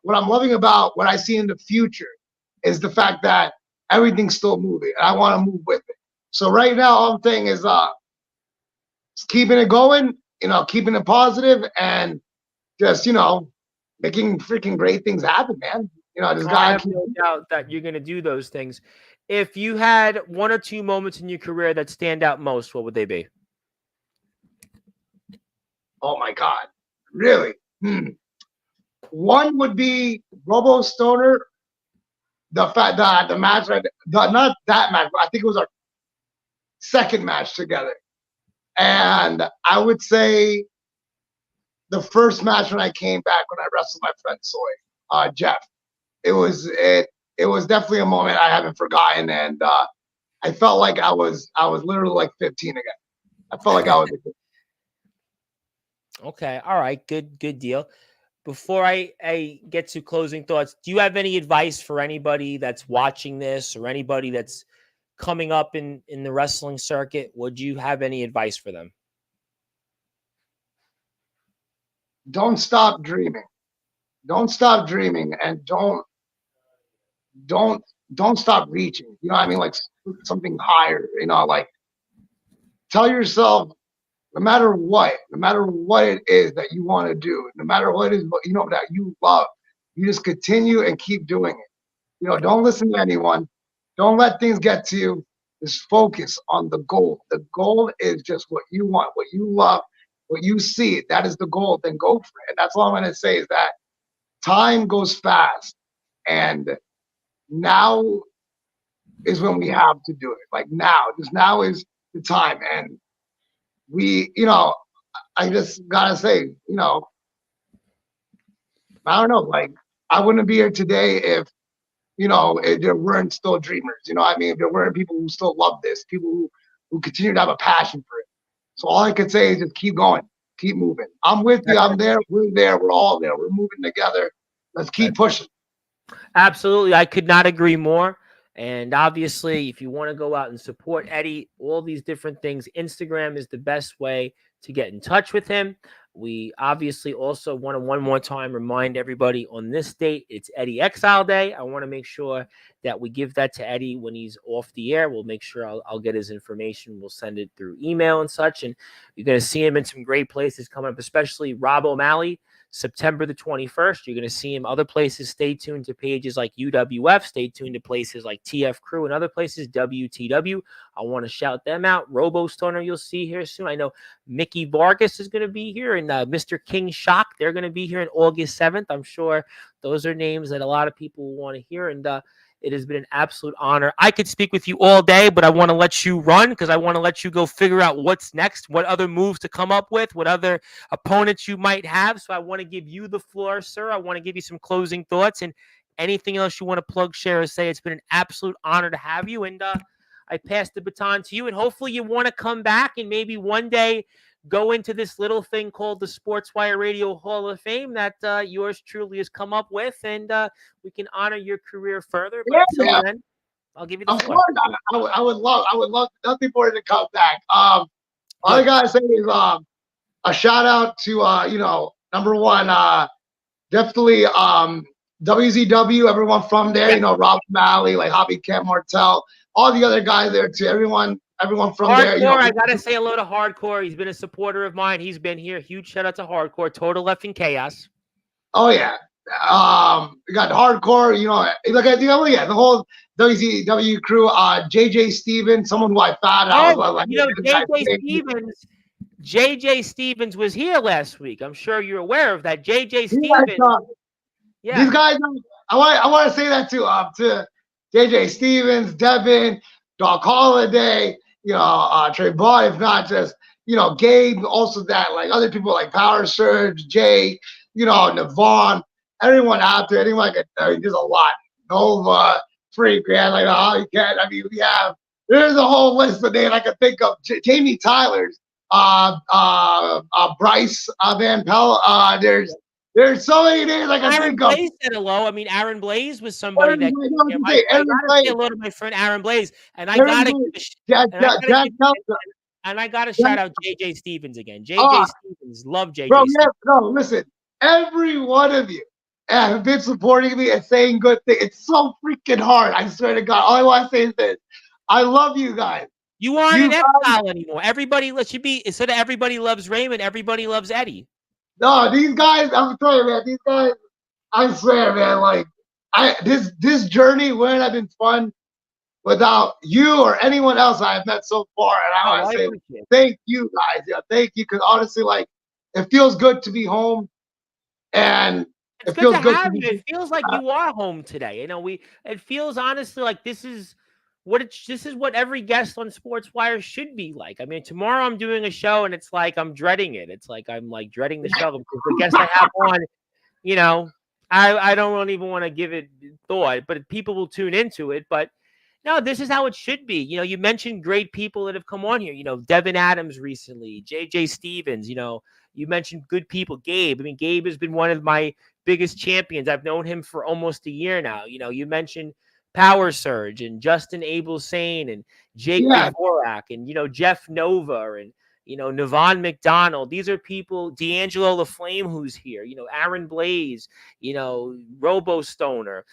What I'm loving about what I see in the future is the fact that everything's still moving, and I want to move with it. So right now, all I'm saying is, just keeping it going. Keeping it positive, and just making freaking great things happen, man. Just I have no doubt that you're gonna do those things. If you had one or two moments in your career that stand out most, what would they be? Oh my God, really? One would be Robo Stoner. The fact that the match, not that match, but I think it was our second match together. And I would say the first match when I came back when I wrestled my friend Soy, Jeff. It was definitely a moment I haven't forgotten, and I felt like I was literally like 15 again. I felt like I was. Okay, all right, good deal. Before I get to closing thoughts, do you have any advice for anybody that's watching this or anybody that's coming up in the wrestling circuit? Would you have any advice for them? Don't stop dreaming. Don't stop dreaming, and don't stop reaching. You know what I mean? Like something higher. Like tell yourself, no matter what it is that you want to do, no matter what it is that you love, you just continue and keep doing it. Don't listen to anyone. Don't let things get to you. Just focus on the goal. The goal is just what you want, what you love, what you see. That is the goal. Then go for it. And that's all I'm going to say is that time goes fast, and now is when we have to do it. Like now, just now is the time. And we, I just gotta say, I don't know, like I wouldn't be here today if there weren't still dreamers. What I mean? If there weren't people who still love this, people who continue to have a passion for it. So all I could say is just keep going, keep moving. I'm with you. I'm there. We're there. We're all there. We're moving together. Let's keep pushing. Absolutely. I could not agree more. And obviously, if you want to go out and support Eddy, all these different things, Instagram is the best way to get in touch with him. We obviously also want to one more time remind everybody on this date, it's Eddy Exile Day. I want to make sure that we give that to Eddy when he's off the air. We'll make sure I'll get his information. We'll send it through email and such. And you're going to see him in some great places coming up, especially Rob O'Malley. September the 21st, you're going to see him other places. Stay tuned to pages like UWF. Stay tuned to places like TF Crew and other places, WTW. I want to shout them out. Robo Stoner, you'll see here soon. I know Mickey Vargas is going to be here, and Mr. King Shock, they're going to be here on August 7th. I'm sure those are names that a lot of people will want to hear, and it has been an absolute honor. I could speak with you all day, but I want to let you run because I want to let you go figure out what's next, what other moves to come up with, what other opponents you might have. So I want to give you the floor, sir. I want to give you some closing thoughts and anything else you want to plug, share, or say. It's been an absolute honor to have you, and I pass the baton to you, and hopefully you want to come back and maybe one day go into this little thing called the Sportswire Radio Hall of Fame that yours truly has come up with, and we can honor your career further. But until then, I'll give you the floor. I would love nothing for it to come back. All I gotta say is a shout out to number one, definitely WZW, everyone from there, Rob Malley, like Hobby Cam Martel, all the other guys there too, everyone from Hardcore, there. I gotta say hello to Hardcore. He's been a supporter of mine. He's been here. Huge shout out to Hardcore. Total effing chaos. Oh yeah. We got Hardcore, look at the whole WCW crew, JJ Stevens, someone who I found out. JJ Stevens was here last week. I'm sure you're aware of that. JJ Stevens. Yeah. These guys, I want to say that to JJ Stevens, Devin, Doc Holliday, Trey Ball, if not just, Gabe, also that, like, other people like Power Surge, Jay, Navon, everyone out there, anyone there's a lot. Nova, Free Grand, like, oh, you can't, I mean, there's a whole list of names I can think of. Jamie Tyler's, Bryce Van Pelt, there's so many names I can Aaron think of. Blaze said hello. I mean, Aaron Blaze was somebody that I gotta say hello to my friend Aaron Blaze, and I gotta shout out JJ Stevens again. JJ Stevens, love JJ. Bro, Stevens. no, listen, every one of you have been supporting me and saying good things. It's so freaking hard. I swear to God. All I want to say is this: I love you guys. You aren't an Exile anymore. Everybody should be, instead of everybody loves Raymond, everybody loves Eddy. No, these guys, I'm telling you, man, these guys, I swear, man, like, this journey wouldn't have been fun without you or anyone else I have met so far. And I want to say thank you guys. Yeah, thank you. Because honestly, like, it feels good to be home. And it feels good to have you. It feels like you are home today. It feels honestly like this is what every guest on Sportswire should be like. I mean, tomorrow I'm doing a show and it's like I'm dreading it. It's like I'm like dreading the show because the guest I have on, I don't even want to give it thought, but people will tune into it. But no, this is how it should be. You mentioned great people that have come on here. Devin Adams recently, JJ Stevens. You mentioned good people. Gabe. I mean, Gabe has been one of my biggest champions. I've known him for almost a year now. You mentioned Power Surge and Justin Abel-Sane and Jake Dvorak and Jeff Nova and Navon McDonald. These are people. D'Angelo LaFlame, who's here. Aaron Blaze. Robo Stoner.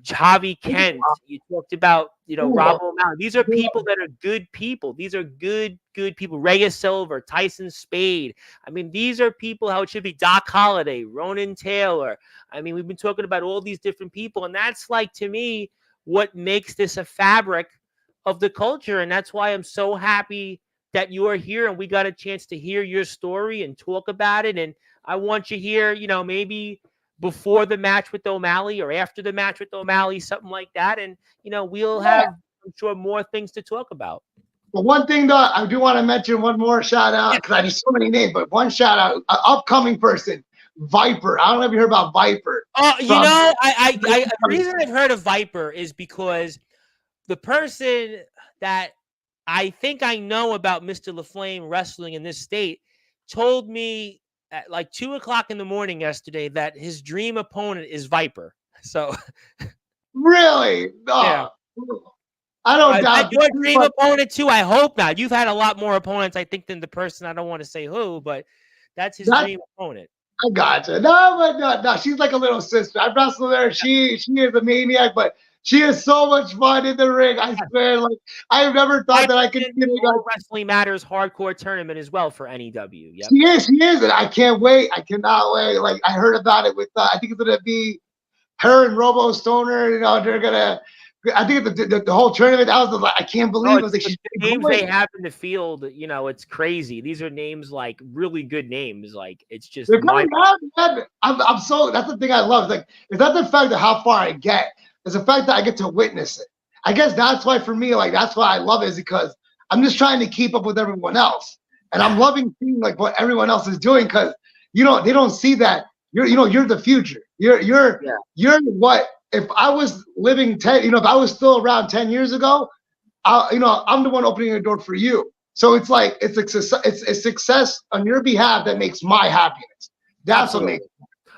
Javi Kent. You talked about Rob O'Malley. These are people that are good people. These are good people. Reyes Silver, Tyson Spade. I mean, these are people how it should be. Doc Holliday, Ronan Taylor. I mean, we've been talking about all these different people, and that's like, to me, what makes this a fabric of the culture. And that's why I'm so happy that you are here and we got a chance to hear your story and talk about it. And I want you here, maybe before the match with O'Malley or after the match with O'Malley, something like that. And, we'll have, I'm sure, more things to talk about. But one thing, though, I do want to mention one more shout out because I need so many names, but one shout out, upcoming person, Viper. I don't know if you heard about Viper. The reason I've heard of Viper is because the person that I think I know about Mr. LaFlame wrestling in this state told me at like 2:00 in the morning yesterday that his dream opponent is Viper. So really? Oh, yeah. I don't doubt your dream opponent too. I hope not. You've had a lot more opponents, I think, than the person. I don't want to say who, but that's his dream opponent. I gotcha. No. She's like a little sister. I wrestled her. She is a maniac, but she is so much fun in the ring. I swear, like I've never thought that I could. Wrestling Matters hardcore tournament as well for NEW. Yep. She is, and I can't wait. I cannot wait. Like I heard about it with. I think it's gonna be her and Robo Stoner. They're gonna. I think the whole tournament. I was like, I can't believe it. Was like, the names they have in the field. It's crazy. These are names like really good names. Like it's just. I'm so. That's the thing I love. It's not the fact of how far I get. It's the fact that I get to witness it. I guess that's why for me, like that's why I love it, is because I'm just trying to keep up with everyone else, and I'm loving seeing like what everyone else is doing because they don't see that you're the future. You're what. If I was living if I was still around 10 years ago, I'm the one opening the door for you. So it's like it's a success on your behalf that makes my happiness. That's what makes.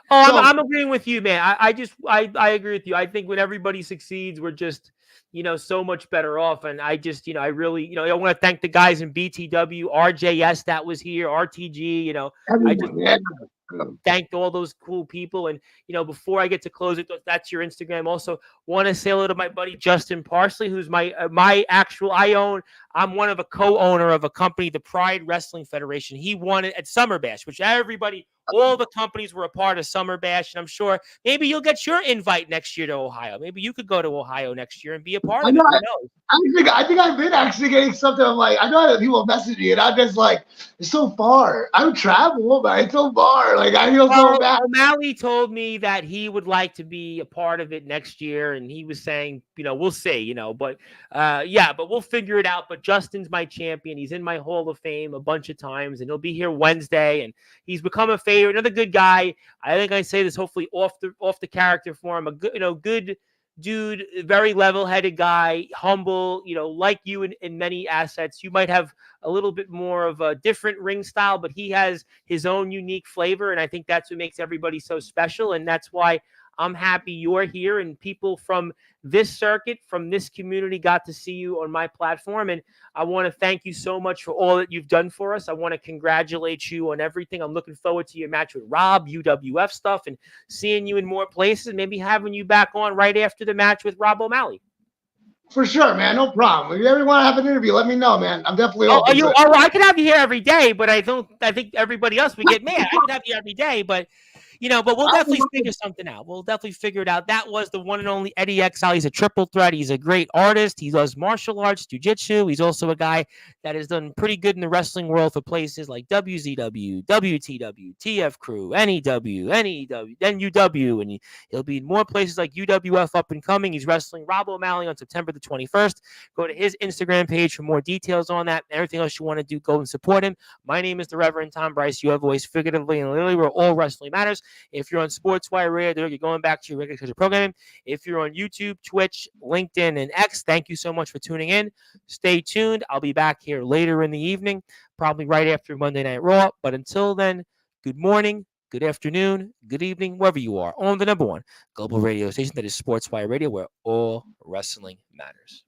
I'm agreeing with you, man. I agree with you. I think when everybody succeeds, we're just so much better off. And I just I really I want to thank the guys in BTW, RJS that was here, RTG. Thanked all those cool people. And, before I get to close it, that's your Instagram. Also want to say hello to my buddy, Justin Parsley, who's I'm one of a co-owner of a company, the Pride Wrestling Federation. He won it at Summer Bash, which all the companies were a part of Summer Bash. And I'm sure maybe you'll get your invite next year to Ohio. Maybe you could go to Ohio next year and be a part of it. I think I've been actually getting something. I'm like, I know that people message me and I'm just like, it's so far. I would travel, but it's so far. Like I feel so bad. O'Malley told me that he would like to be a part of it next year. And he was saying, we'll see, but yeah, but we'll figure it out. But Justin's my champion. He's in my Hall of Fame a bunch of times, and he'll be here Wednesday, and he's become a favorite, another good guy. I think I say this hopefully off the character for him, a good, good dude, very level-headed guy, humble, like you in many assets. You might have a little bit more of a different ring style, but he has his own unique flavor, and I think that's what makes everybody so special, and that's why I'm happy you're here, and people from this circuit, from this community, got to see you on my platform. And I want to thank you so much for all that you've done for us. I want to congratulate you on everything. I'm looking forward to your match with Rob, UWF stuff, and seeing you in more places, and maybe having you back on right after the match with Rob O'Malley. For sure, man. No problem. If you ever want to have an interview, let me know, man. I'm definitely open to it. Oh, I could have you here every day, but I think everybody else would get mad. I could have you every day, but but we'll definitely figure something out. We'll definitely figure it out. That was the one and only Eddy Exile. He's a triple threat. He's a great artist. He does martial arts, jiu-jitsu. He's also a guy that has done pretty good in the wrestling world for places like WZW, WTW, TF Crew, NEW, NUW, and he'll be in more places like UWF up and coming. He's wrestling Rob O'Malley on September the 21st. Go to his Instagram page for more details on that. Everything else you want to do, go and support him. My name is the Reverend Tom Bryce. You have voice figuratively and literally where all wrestling matters. If you're on Sportswire Radio, you're going back to your regular schedule programming. If you're on YouTube, Twitch, LinkedIn, and X, thank you so much for tuning in. Stay tuned. I'll be back here later in the evening, probably right after Monday Night Raw. But until then, good morning, good afternoon, good evening, wherever you are, on the number one global radio station that is Sportswire Radio, where all wrestling matters.